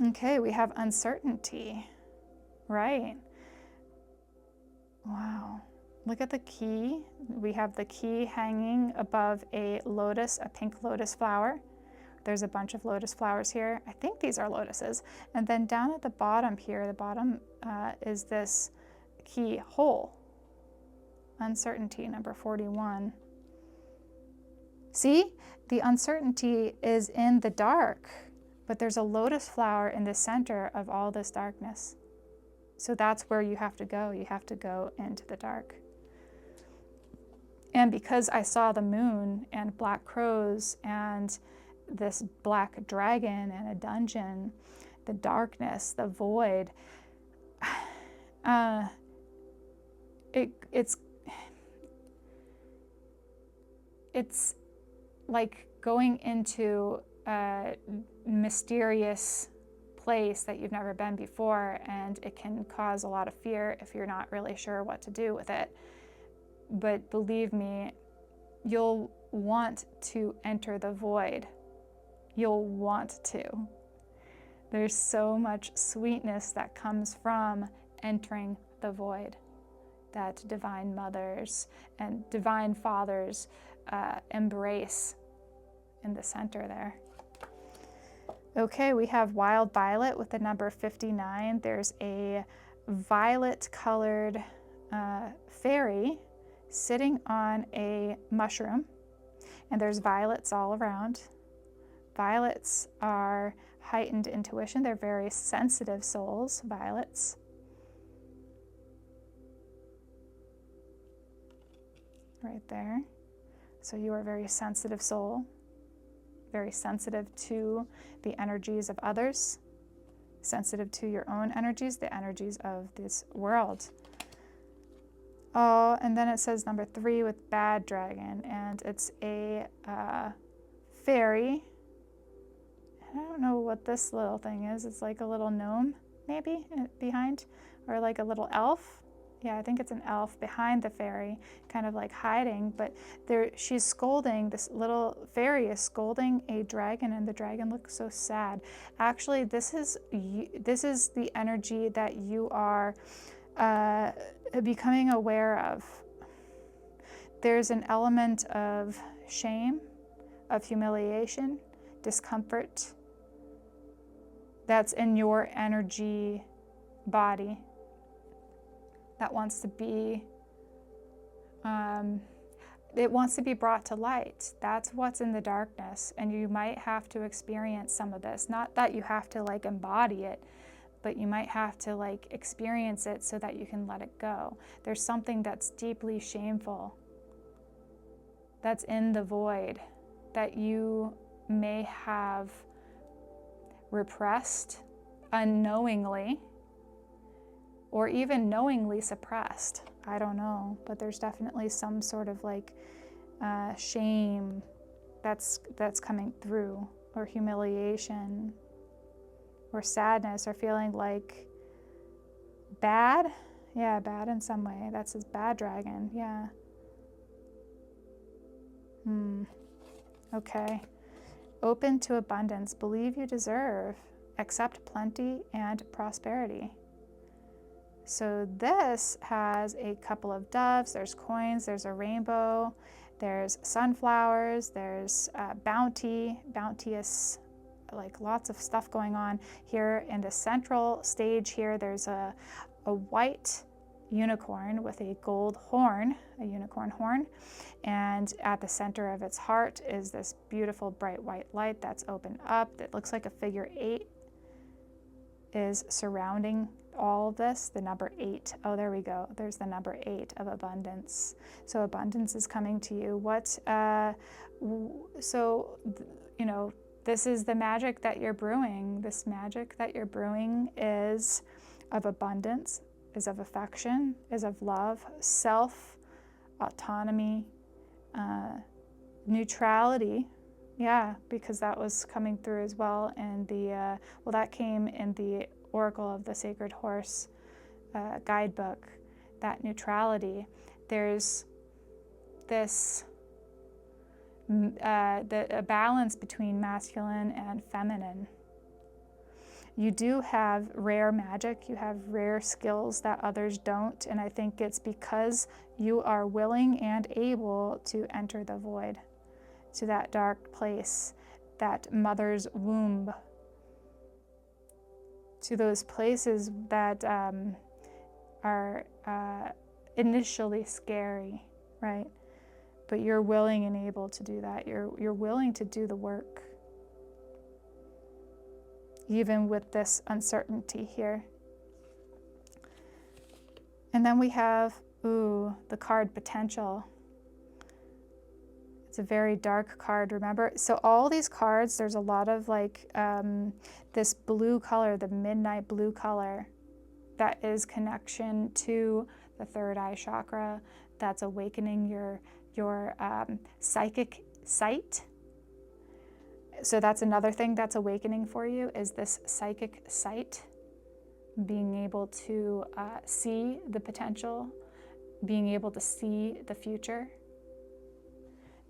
Okay, we have uncertainty, right? Wow. Look at the key. We have the key hanging above a lotus, a pink lotus flower. There's a bunch of lotus flowers here. I think these are lotuses. And then down at the bottom here, the bottom is this key hole. Uncertainty, number 41. See, the uncertainty is in the dark, but there's a lotus flower in the center of all this darkness. So that's where you have to go. You have to go into the dark. And because I saw the moon and black crows and this black dragon and a dungeon, the darkness, the void, it's like going into a mysterious place that you've never been before, and it can cause a lot of fear if you're not really sure what to do with it. But believe me, you'll want to enter the void. You'll want to. There's so much sweetness that comes from entering the void that divine mothers and divine fathers embrace in the center there. Okay, we have wild violet with the number 59. There's a violet colored fairy sitting on a mushroom, and there's violets all around. Violets are heightened intuition. They're very sensitive souls, violets. Right there. So you are a very sensitive soul, very sensitive to the energies of others, sensitive to your own energies, the energies of this world. Oh, and then it says number 3 with bad dragon, and it's a fairy. I don't know what this little thing is. It's like a little gnome, maybe, behind, or like a little elf. Yeah, I think it's an elf behind the fairy, kind of like hiding, but she's scolding, this little fairy is scolding a dragon, and the dragon looks so sad. Actually, this is the energy that you are becoming aware of. There's an element of shame, of humiliation, discomfort that's in your energy body that wants to be, it wants to be brought to light. That's what's in the darkness, and you might have to experience some of this. Not that you have to like embody it, but you might have to like experience it so that you can let it go. There's something that's deeply shameful that's in the void that you may have repressed unknowingly, or even knowingly suppressed. I don't know, but there's definitely some sort of like shame that's coming through, or humiliation, or sadness, or feeling like bad. Yeah, bad in some way. That's his bad dragon. Yeah. Okay. Open to abundance. Believe you deserve. Accept plenty and prosperity. So this has a couple of doves, there's coins, there's a rainbow, there's sunflowers, there's bounteous, like lots of stuff going on. Here in the central stage here, there's a white unicorn with a gold horn, a unicorn horn, and at the center of its heart is this beautiful bright white light that's opened up that looks like a figure 8 is surrounding all of this. The number 8, oh, there we go, there's the number 8 of abundance. So abundance is coming to you. You know, this is the magic that you're brewing. This magic that you're brewing is of abundance, is of affection, is of love, self, autonomy, neutrality. Yeah, because that was coming through as well. And that came in the Oracle of the Sacred Horse guidebook, that neutrality. There's this a balance between masculine and feminine. You do have rare magic, you have rare skills that others don't, and I think it's because you are willing and able to enter the void, to that dark place, that mother's womb, to those places that are initially scary, right? But you're willing and able to do that. You're willing to do the work, even with this uncertainty here. And then we have, the card potential. It's a very dark card, remember? So all these cards, there's a lot of like this blue color, the midnight blue color, that is connection to the third eye chakra. That's awakening your psychic sight. So that's another thing that's awakening for you, is this psychic sight, being able to see the potential, being able to see the future,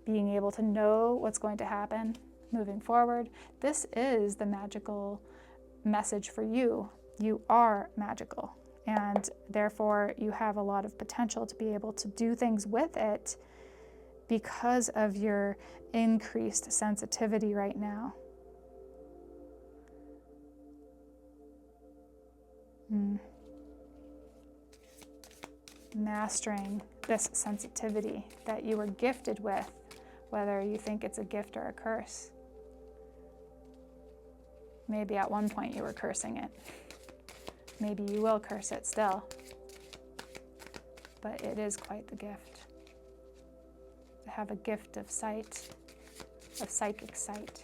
being able to know what's going to happen moving forward. This is the magical message for you. You are magical, and therefore you have a lot of potential to be able to do things with it because of your increased sensitivity right now. Mastering this sensitivity that you were gifted with, whether you think it's a gift or a curse. Maybe at one point you were cursing it. Maybe you will curse it still. But it is quite the gift to have a gift of sight, of psychic sight.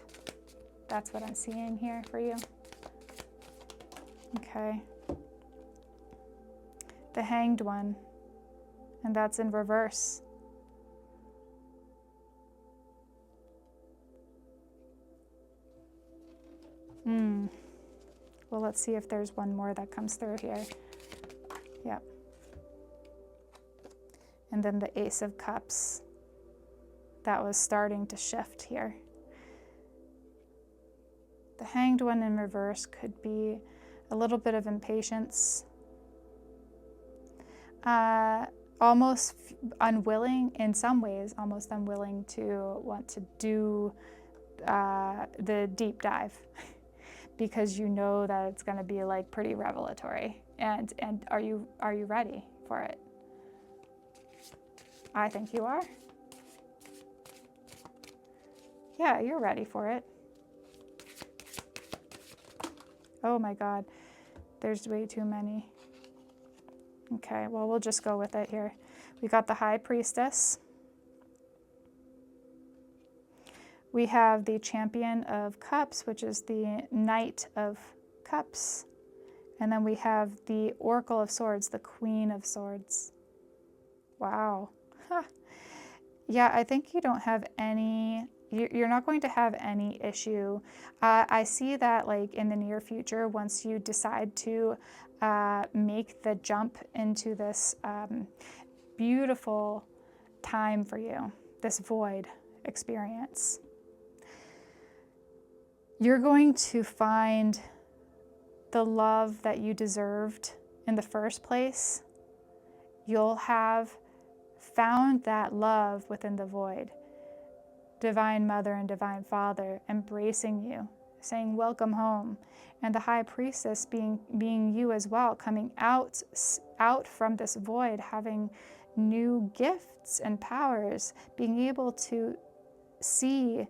That's what I'm seeing here for you. Okay. The Hanged One, and that's in reverse. Well, let's see if there's one more that comes through here. Yep. And then the Ace of Cups. That was starting to shift here. The Hanged One in reverse could be a little bit of impatience. Almost unwilling, in some ways, almost unwilling to want to do the deep dive because you know that it's going to be like pretty revelatory. And are you ready for it? I think you are. Yeah, you're ready for it. Oh my God, there's way too many. Okay, well, we'll just go with it here. We got the High Priestess. We have the Champion of Cups, which is the Knight of Cups. And then we have the Oracle of Swords, the Queen of Swords. Wow. Huh. Yeah, I think you don't have any, you're not going to have any issue. I see that like in the near future, once you decide to make the jump into this beautiful time for you, this void experience, you're going to find the love that you deserved in the first place. You'll have found that love within the void. Divine Mother and Divine Father embracing you, saying welcome home. And the high priestess being you as well, coming out from this void, having new gifts and powers, being able to see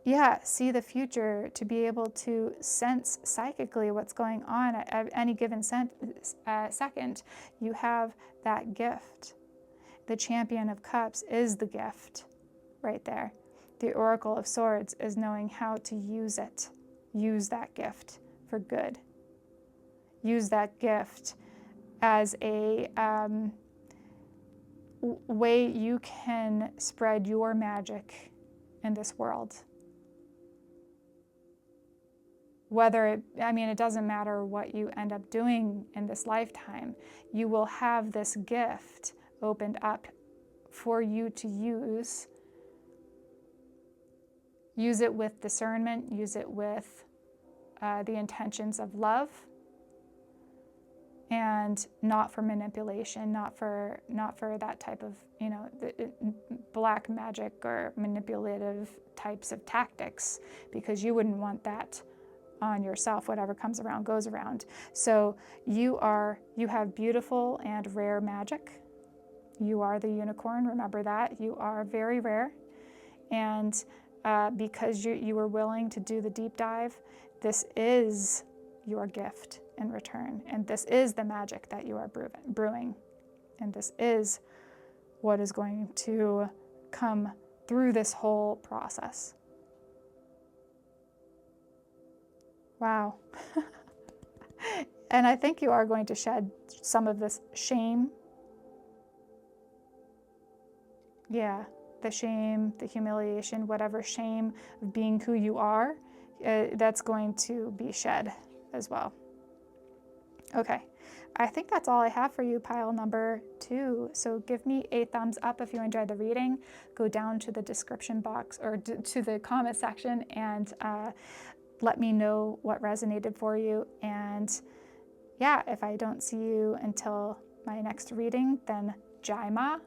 the future, to be able to sense psychically what's going on at any given second. You have that gift. The Champion of Cups is the gift right there. The Oracle of Swords is knowing how to use it. Use that gift for good. Use that gift as a way you can spread your magic in this world. It doesn't matter what you end up doing in this lifetime, you will have this gift opened up for you to use. Use it with discernment, use it with the intentions of love, and not for manipulation, not for that type of, black magic or manipulative types of tactics, because you wouldn't want that on yourself. Whatever comes around goes around. So you have beautiful and rare magic. You are the unicorn, remember that. You are very rare. And because you were willing to do the deep dive, this is your gift in return. And this is the magic that you are brewing. And this is what is going to come through this whole process. Wow. And I think you are going to shed some of this shame. Yeah, the shame, the humiliation, whatever shame of being who you are, that's going to be shed as well. Okay, I think that's all I have for you, pile number 2. So give me a thumbs up if you enjoyed the reading. Go down to the description box or to the comment section and let me know what resonated for you. And yeah, if I don't see you until my next reading, then Jai Ma.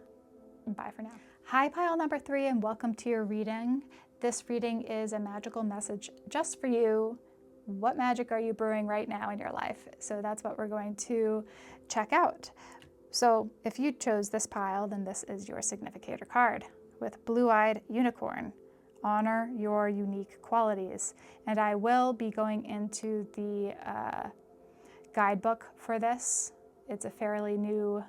Bye for now. Hi, pile number 3, and welcome to your reading. This reading is a magical message just for you. What magic are you brewing right now in your life? So that's what we're going to check out. So if you chose this pile, then this is your significator card with Blue-Eyed Unicorn. Honor your unique qualities. And I will be going into the guidebook for this. It's a fairly new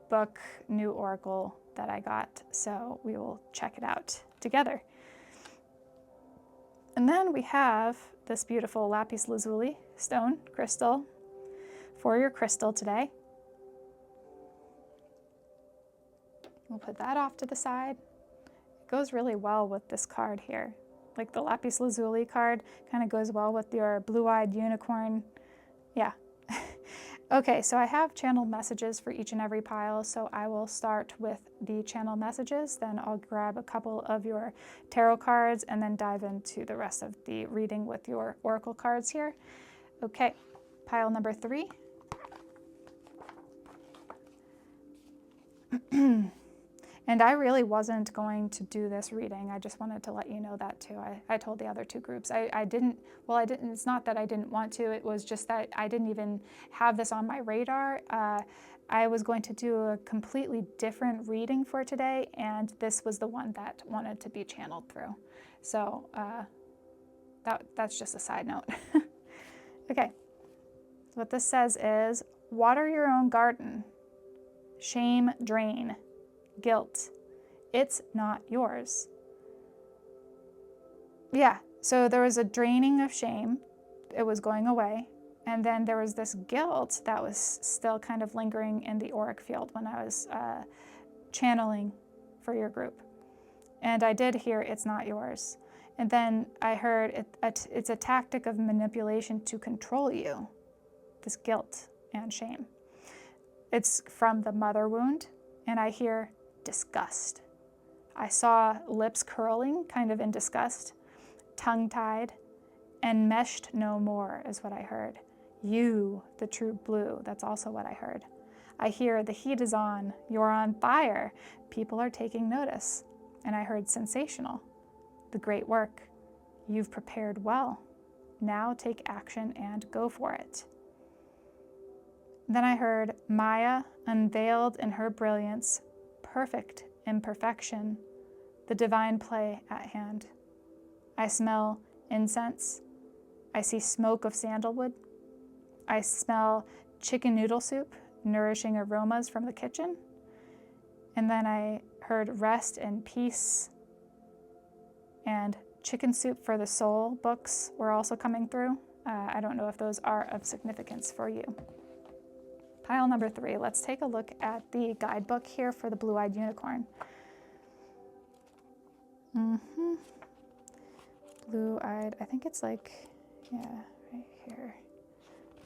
book, new oracle that I got. So we will check it out together. And then we have this beautiful Lapis Lazuli stone crystal for your crystal today. We'll put that off to the side. It goes really well with this card here. Like the Lapis Lazuli card kind of goes well with your Blue-Eyed Unicorn. Yeah. Okay, so I have channeled messages for each and every pile, so I will start with the channel messages, then I'll grab a couple of your tarot cards and then dive into the rest of the reading with your oracle cards here. Okay, pile number 3. And I really wasn't going to do this reading. I just wanted to let you know that too. I told the other 2 groups. I didn't, it's not that I didn't want to, it was just that I didn't even have this on my radar. I was going to do a completely different reading for today, and this was the one that wanted to be channeled through. So that's just a side note. Okay, so what this says is, water your own garden, shame drain, guilt, it's not yours. Yeah, so there was a draining of shame, it was going away, and then there was this guilt that was still kind of lingering in the auric field when I was channeling for your group. And I did hear it's not yours. And then I heard it's a tactic of manipulation to control you, this guilt and shame. It's from the mother wound, and I hear disgust. I saw lips curling, kind of in disgust, tongue-tied, enmeshed no more is what I heard. You, the true blue, that's also what I heard. I hear the heat is on, you're on fire, people are taking notice. And I heard sensational, the great work. You've prepared well. Now take action and go for it. Then I heard Maya unveiled in her brilliance, perfect imperfection, the divine play at hand. I smell incense. I see smoke of sandalwood. I smell chicken noodle soup, nourishing aromas from the kitchen. And then I heard rest and peace, and chicken soup for the soul books were also coming through. I don't know if those are of significance for you. Pile number 3, let's take a look at the guidebook here for the blue-eyed unicorn. Blue-eyed, I think it's like, yeah, right here.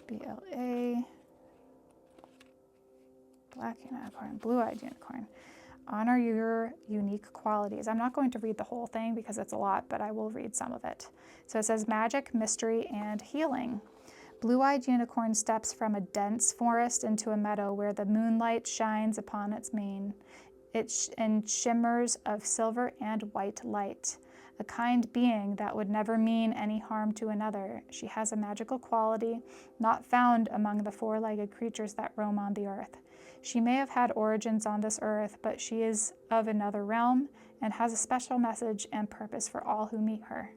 BLA, black unicorn, blue-eyed unicorn. Honor your unique qualities. I'm not going to read the whole thing because it's a lot, but I will read some of it. So it says magic, mystery, and healing. Blue-eyed unicorn steps from a dense forest into a meadow where the moonlight shines upon its mane. It shimmers of silver and white light. A kind being that would never mean any harm to another. She has a magical quality not found among the four-legged creatures that roam on the earth. She may have had origins on this earth, but she is of another realm and has a special message and purpose for all who meet her.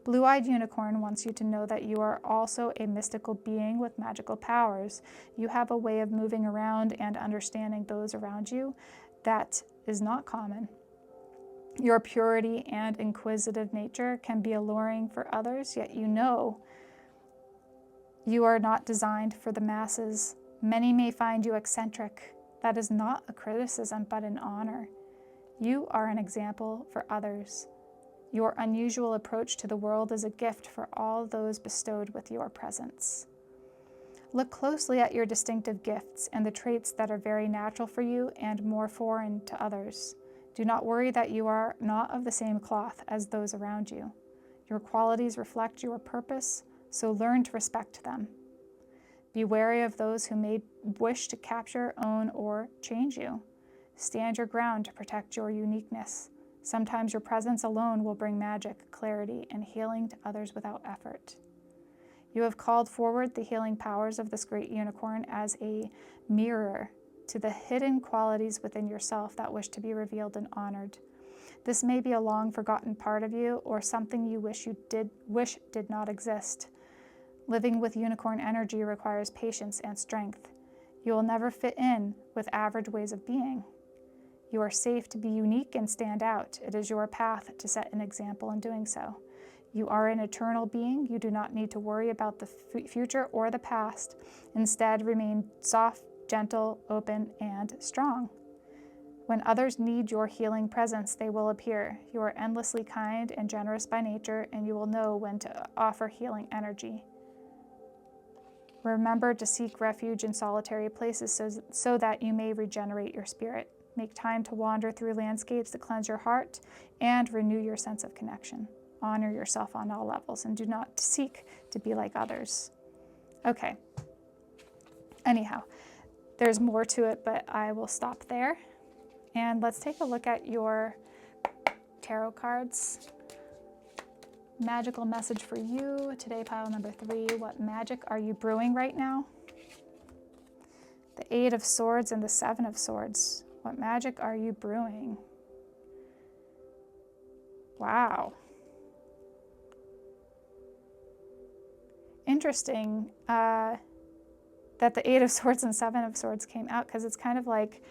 Blue-eyed unicorn wants you to know that you are also a mystical being with magical powers. You have a way of moving around and understanding those around you that is not common. Your purity and inquisitive nature can be alluring for others, yet you know you are not designed for the masses. Many may find you eccentric. That is not a criticism, but an honor. You are an example for others. Your unusual approach to the world is a gift for all those bestowed with your presence. Look closely at your distinctive gifts and the traits that are very natural for you and more foreign to others. Do not worry that you are not of the same cloth as those around you. Your qualities reflect your purpose, so learn to respect them. Be wary of those who may wish to capture, own, or change you. Stand your ground to protect your uniqueness. Sometimes your presence alone will bring magic, clarity, and healing to others without effort. You have called forward the healing powers of this great unicorn as a mirror to the hidden qualities within yourself that wish to be revealed and honored. This may be a long-forgotten part of you or something you wish did not exist. Living with unicorn energy requires patience and strength. You will never fit in with average ways of being. You are safe to be unique and stand out. It is your path to set an example in doing so. You are an eternal being. You do not need to worry about the future or the past. Instead, remain soft, gentle, open, and strong. When others need your healing presence, they will appear. You are endlessly kind and generous by nature, and you will know when to offer healing energy. Remember to seek refuge in solitary places so that you may regenerate your spirit. Make time to wander through landscapes to cleanse your heart and renew your sense of connection. Honor yourself on all levels and do not seek to be like others. Okay. Anyhow, there's more to it, but I will stop there. And let's take a look at your tarot cards. Magical message for you. Today, pile number 3. What magic are you brewing right now? The 8 of Swords and the 7 of Swords. What magic are you brewing? Wow. Interesting that the 8 of Swords and 7 of Swords came out, because it's kind of like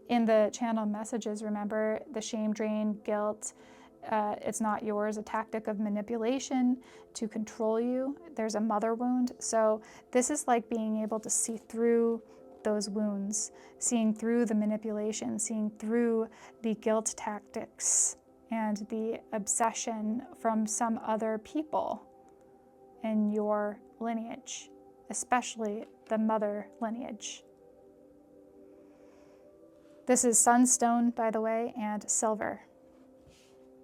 in the channel messages, remember the shame, drain, guilt, it's not yours, a tactic of manipulation to control you. There's a mother wound. So this is like being able to see through those wounds, seeing through the manipulation, seeing through the guilt tactics and the obsession from some other people in your lineage, especially the mother lineage. This is sunstone, by the way, and silver,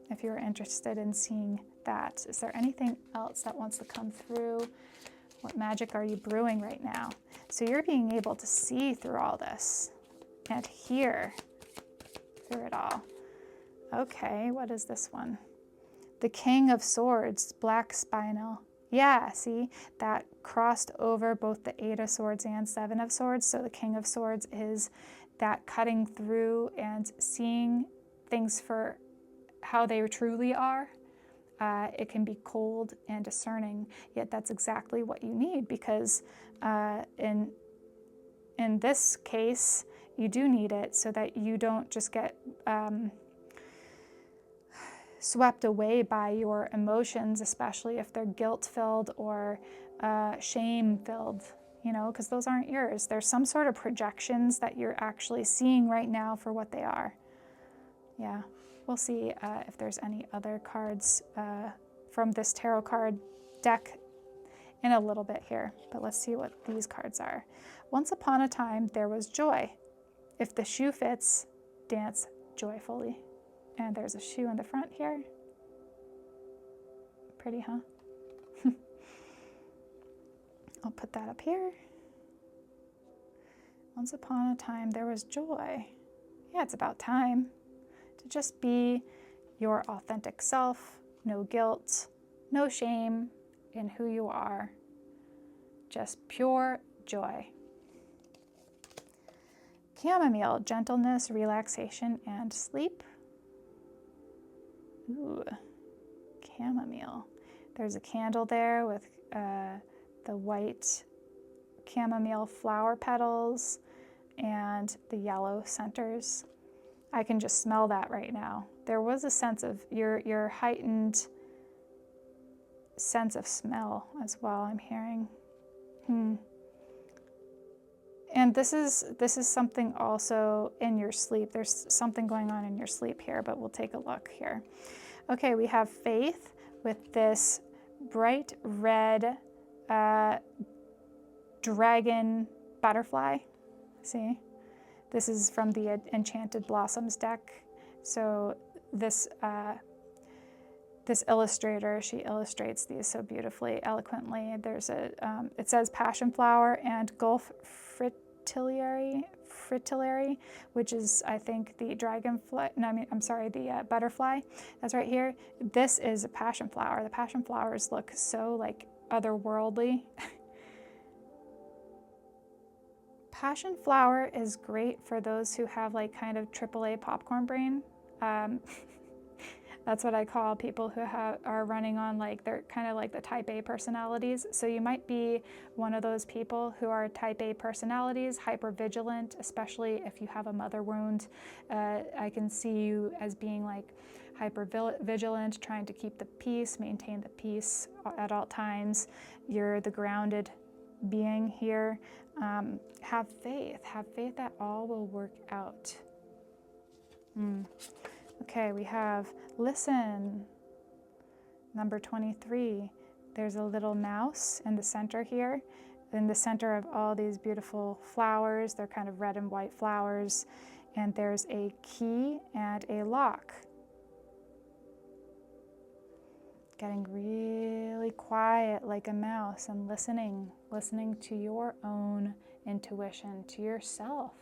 if you're interested in seeing that. Is there anything else that wants to come through? What magic are you brewing right now? So you're being able to see through all this and hear through it all. Okay, what is this one? The King of Swords, black spinel. Yeah, see, that crossed over both the 8 of Swords and 7 of Swords. So the King of Swords is that cutting through and seeing things for how they truly are. It can be cold and discerning, yet that's exactly what you need, because in this case, you do need it so that you don't just get swept away by your emotions, especially if they're guilt-filled or shame-filled, you know, because those aren't yours. There's some sort of projections that you're actually seeing right now for what they are. Yeah, we'll see if there's any other cards from this tarot card deck in a little bit here, but let's see what these cards are. Once upon a time, there was joy. If the shoe fits, dance joyfully. And there's a shoe in the front here. Pretty, huh? I'll put that up here. Once upon a time, there was joy. Yeah, it's about time to just be your authentic self. No guilt, no shame in who you are. Just pure joy. Chamomile, gentleness, relaxation, and sleep. Ooh, chamomile. There's a candle there with the white chamomile flower petals and the yellow centers. I can just smell that right now. There was a sense of your heightened sense of smell as well, I'm hearing. And this is something also in your sleep. There's something going on in your sleep here, but we'll take a look here. Okay, we have Faith with this bright red dragon butterfly. See? This is from the Enchanted Blossoms deck. So this this illustrator, she illustrates these so beautifully, eloquently. There's a it says passion flower and Gulf fritillary, which is, I think, the dragonfly. No, I'm sorry, the butterfly. That's right here. This is a passion flower. The passion flowers look so like otherworldly. Passion flower is great for those who have like kind of AAA popcorn brain. That's what I call people who are running on, like, they're kind of like the type A personalities. So you might be one of those people who are type A personalities, hyper-vigilant, especially if you have a mother wound. I can see you as being like hyper-vigilant, trying to keep the peace, maintain the peace at all times. You're the grounded being here. Have faith that all will work out. Okay, we have listen, number 23. There's a little mouse in the center here, in the center of all these beautiful flowers. They're kind of red and white flowers, and there's a key and a lock. Getting really quiet like a mouse and listening to your own intuition, to yourself.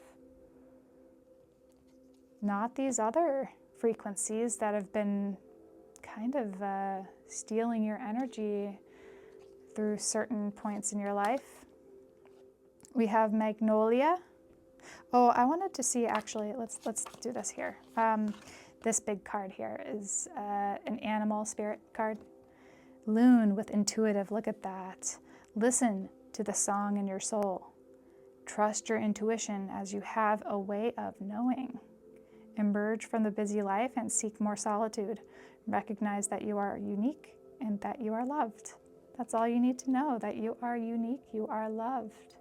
Not these other frequencies that have been kind of stealing your energy through certain points in your life. We have Magnolia. Oh, I wanted to see, actually, let's do this here. This big card here is an animal spirit card. Loon with intuitive, look at that. Listen to the song in your soul. Trust your intuition as you have a way of knowing. Emerge from the busy life and seek more solitude. Recognize that you are unique and that you are loved. That's all you need to know, that you are unique, you are loved.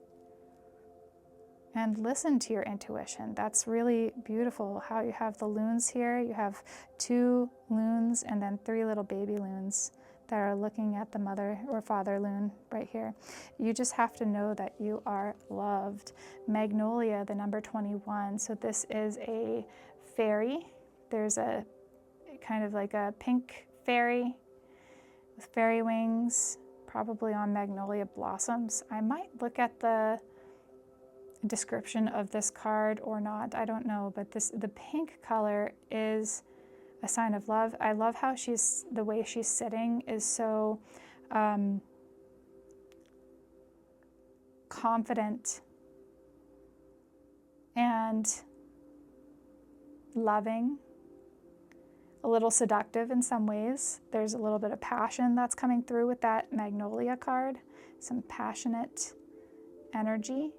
And listen to your intuition. That's really beautiful how you have the loons here. You have 2 loons and then 3 little baby loons that are looking at the mother or father loon right here. You just have to know that you are loved. Magnolia, the number 21. So this is a fairy. There's a kind of like a pink fairy with fairy wings, probably on magnolia blossoms. I might look at the description of this card or not, I don't know, but the pink color is a sign of love. I love how the way she's sitting is so confident and loving, a little seductive in some ways. There's a little bit of passion that's coming through with that Magnolia card, some passionate energy.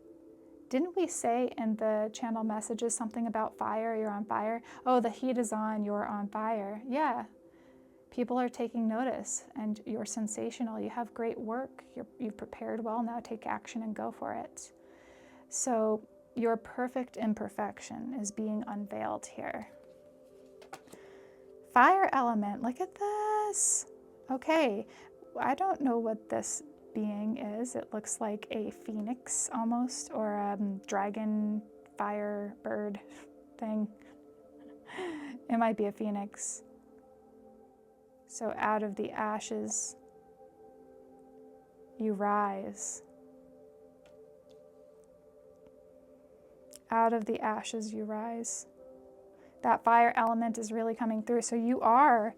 Didn't we say in the channel messages something about fire? You're on fire. Oh, the heat is on, you're on fire. Yeah. People are taking notice and you're sensational. You have great work. You've prepared well. Now take action and go for it. So your perfect imperfection is being unveiled here. Fire element, look at this. Okay, I don't know what this being is. It looks like a phoenix almost, or a dragon fire bird thing. It might be a phoenix. So out of the ashes, you rise. Out of the ashes, you rise. That fire element is really coming through. So you are,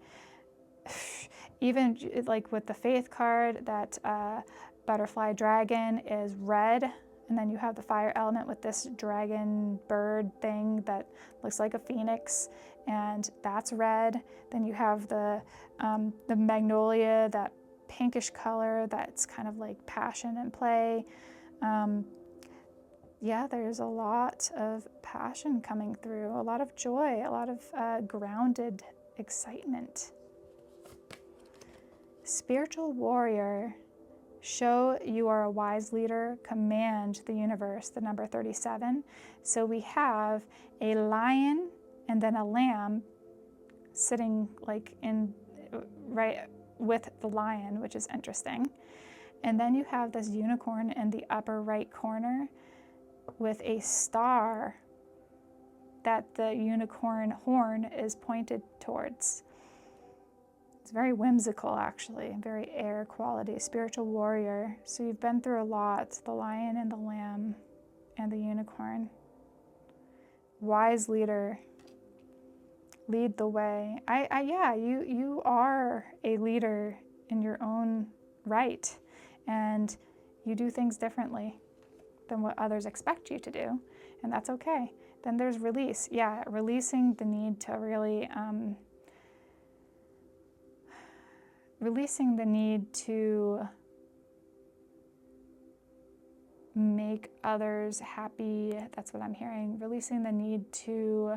even like with the faith card, that butterfly dragon is red. And then you have the fire element with this dragon bird thing that looks like a phoenix, and that's red. Then you have the magnolia, that pinkish color that's kind of like passion and play. Yeah, there's a lot of passion coming through, a lot of joy, a lot of grounded excitement. Spiritual warrior, show you are a wise leader, command the universe, the number 37. So we have a lion and then a lamb sitting like in right with the lion, which is interesting. And then you have this unicorn in the upper right corner with a star that the unicorn horn is pointed towards. It's very whimsical, actually, very air quality, spiritual warrior. So you've been through a lot, the lion and the lamb and the unicorn. Wise leader, lead the way. Yeah, you are a leader in your own right, and you do things differently than what others expect you to do, and that's okay. Then there's release. Yeah, releasing the need to really, releasing the need to make others happy. That's what I'm hearing. Releasing the need to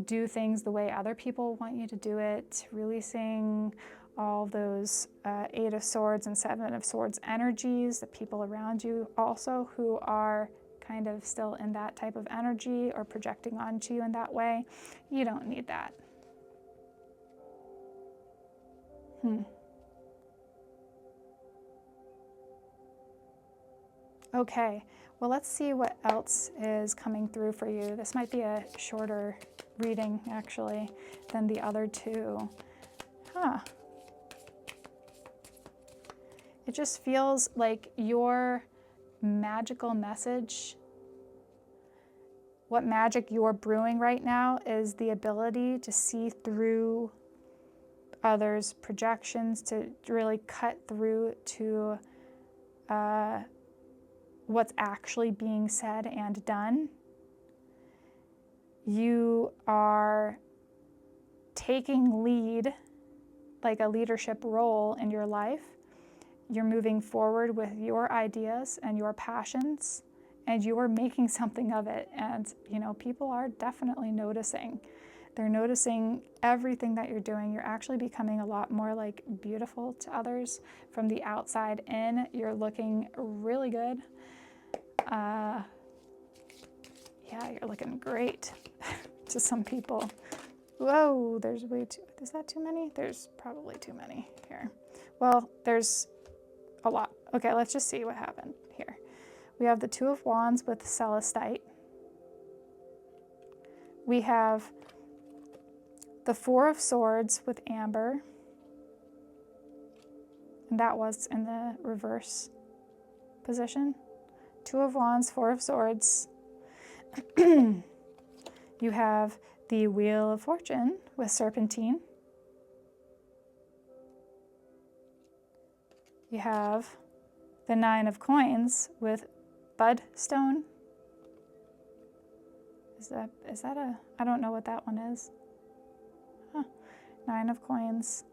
do things the way other people want you to do it. Releasing all those 8 of Swords and 7 of Swords energies, the people around you also who are kind of still in that type of energy or projecting onto you in that way. You don't need that. Okay, well, let's see what else is coming through for you. This might be a shorter reading, actually, than the other two. It just feels like your magical message, what magic you're brewing right now, is the ability to see through others' projections, to really cut through to what's actually being said and done. You are taking lead, like a leadership role in your life. You're moving forward with your ideas and your passions, and you are making something of it. And, you know, people are definitely noticing. They're noticing everything that you're doing. You're actually becoming a lot more like beautiful to others from the outside in. You're looking really good. Yeah, you're looking great to some people. Whoa, there's way too, is that too many? There's probably too many here. Well, there's a lot. Okay, let's just see what happened here. We have the 2 of Wands with Celestite. We have the 4 of Swords with Amber. And that was in the reverse position. 2 of Wands, 4 of Swords. You have the Wheel of Fortune with Serpentine. You have the 9 of Coins with Budstone. Is that a, I don't know what that one is. Huh. 9 of Coins.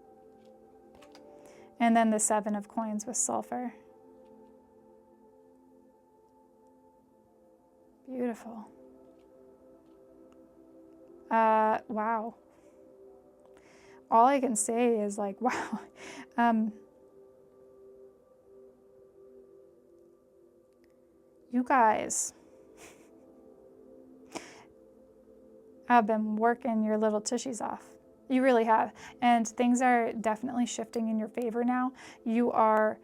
And then the 7 of Coins with Sulfur. Beautiful. Wow. All I can say is like, wow. You guys have been working your little tushies off. You really have. And things are definitely shifting in your favor now. You are,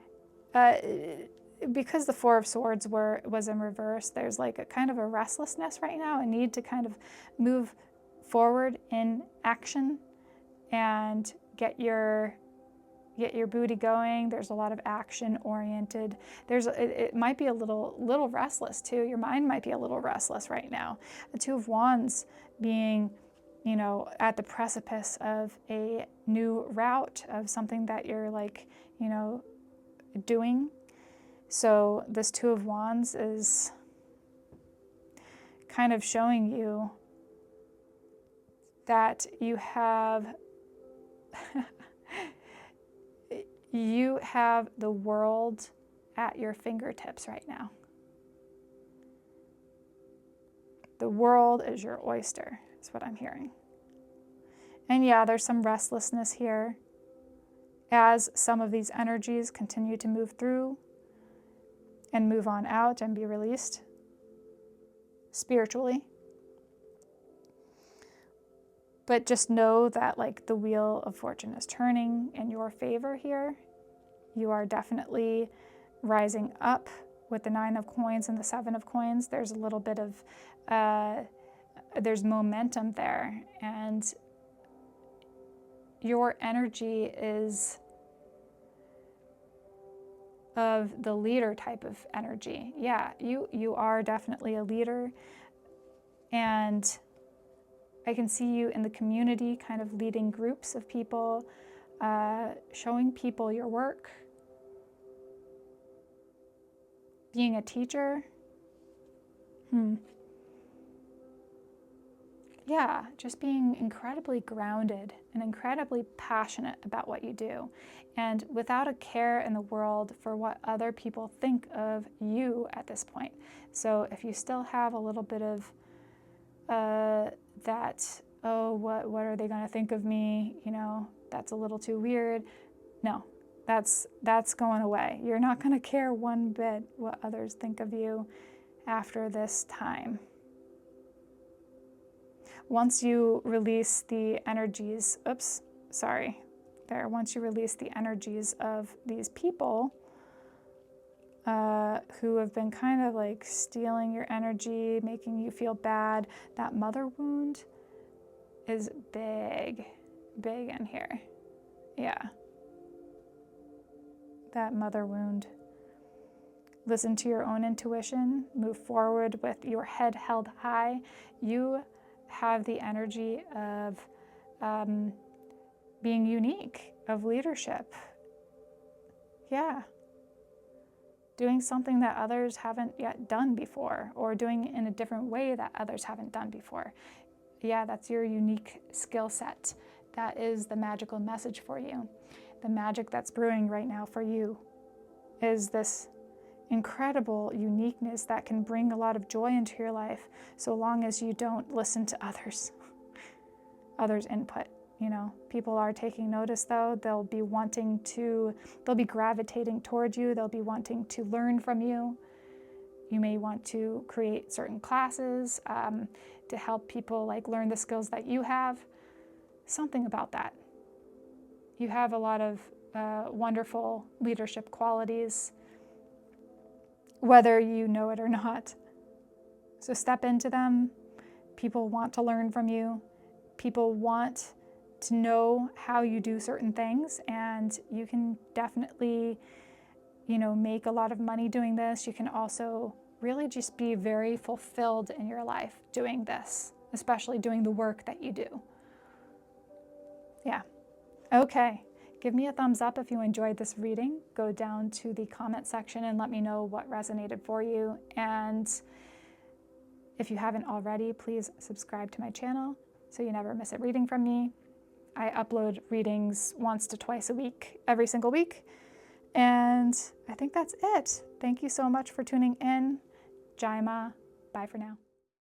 because the 4 of Swords was in reverse, there's like a kind of a restlessness right now, a need to kind of move forward in action and get your booty going. There's a lot of action oriented. It might be a little restless too. Your mind might be a little restless right now. The 2 of Wands being, you know, at the precipice of a new route of something that you're like, you know, doing. So this 2 of Wands is kind of showing you that you have you have the world at your fingertips right now. The world is your oyster, is what I'm hearing. And yeah, there's some restlessness here as some of these energies continue to move through and move on out and be released spiritually. But just know that like the Wheel of Fortune is turning in your favor here. You are definitely rising up with the 9 of Coins and the 7 of Coins. There's a little bit of, there's momentum there. And your energy is of the leader type of energy. Yeah, you are definitely a leader. And I can see you in the community kind of leading groups of people, showing people your work, being a teacher. Yeah, just being incredibly grounded and incredibly passionate about what you do, and without a care in the world for what other people think of you at this point. So if you still have a little bit of that, oh, what are they going to think of me? You know, that's a little too weird. No, that's going away. You're not going to care one bit what others think of you after this time. Once you release the energies, once you release the energies of these people who have been kind of like stealing your energy, making you feel bad, that mother wound is big in here. Yeah. That mother wound. Listen to your own intuition, move forward with your head held high. You have the energy of being unique, of leadership. Yeah. Doing something that others haven't yet done before, or doing it in a different way that others haven't done before. Yeah, that's your unique skill set. That is the magical message for you. The magic that's brewing right now for you is this incredible uniqueness that can bring a lot of joy into your life, so long as you don't listen to others' input. You know, people are taking notice though. They'll be gravitating toward you. They'll be wanting to learn from you. You may want to create certain classes to help people like learn the skills that you have. Something about that. You have a lot of wonderful leadership qualities, whether you know it or not. So step into them. People want to learn from you. People want to know how you do certain things, and you can definitely, you know, make a lot of money doing this. You can also really just be very fulfilled in your life doing this especially doing the work that you do. Yeah. Okay. Give me a thumbs up if you enjoyed this reading. Go down to the comment section and let me know what resonated for you. And if you haven't already, please subscribe to my channel so you never miss a reading from me. I upload readings once to twice a week, every single week. And I think that's it. Thank you so much for tuning in. Jai Ma. Bye for now.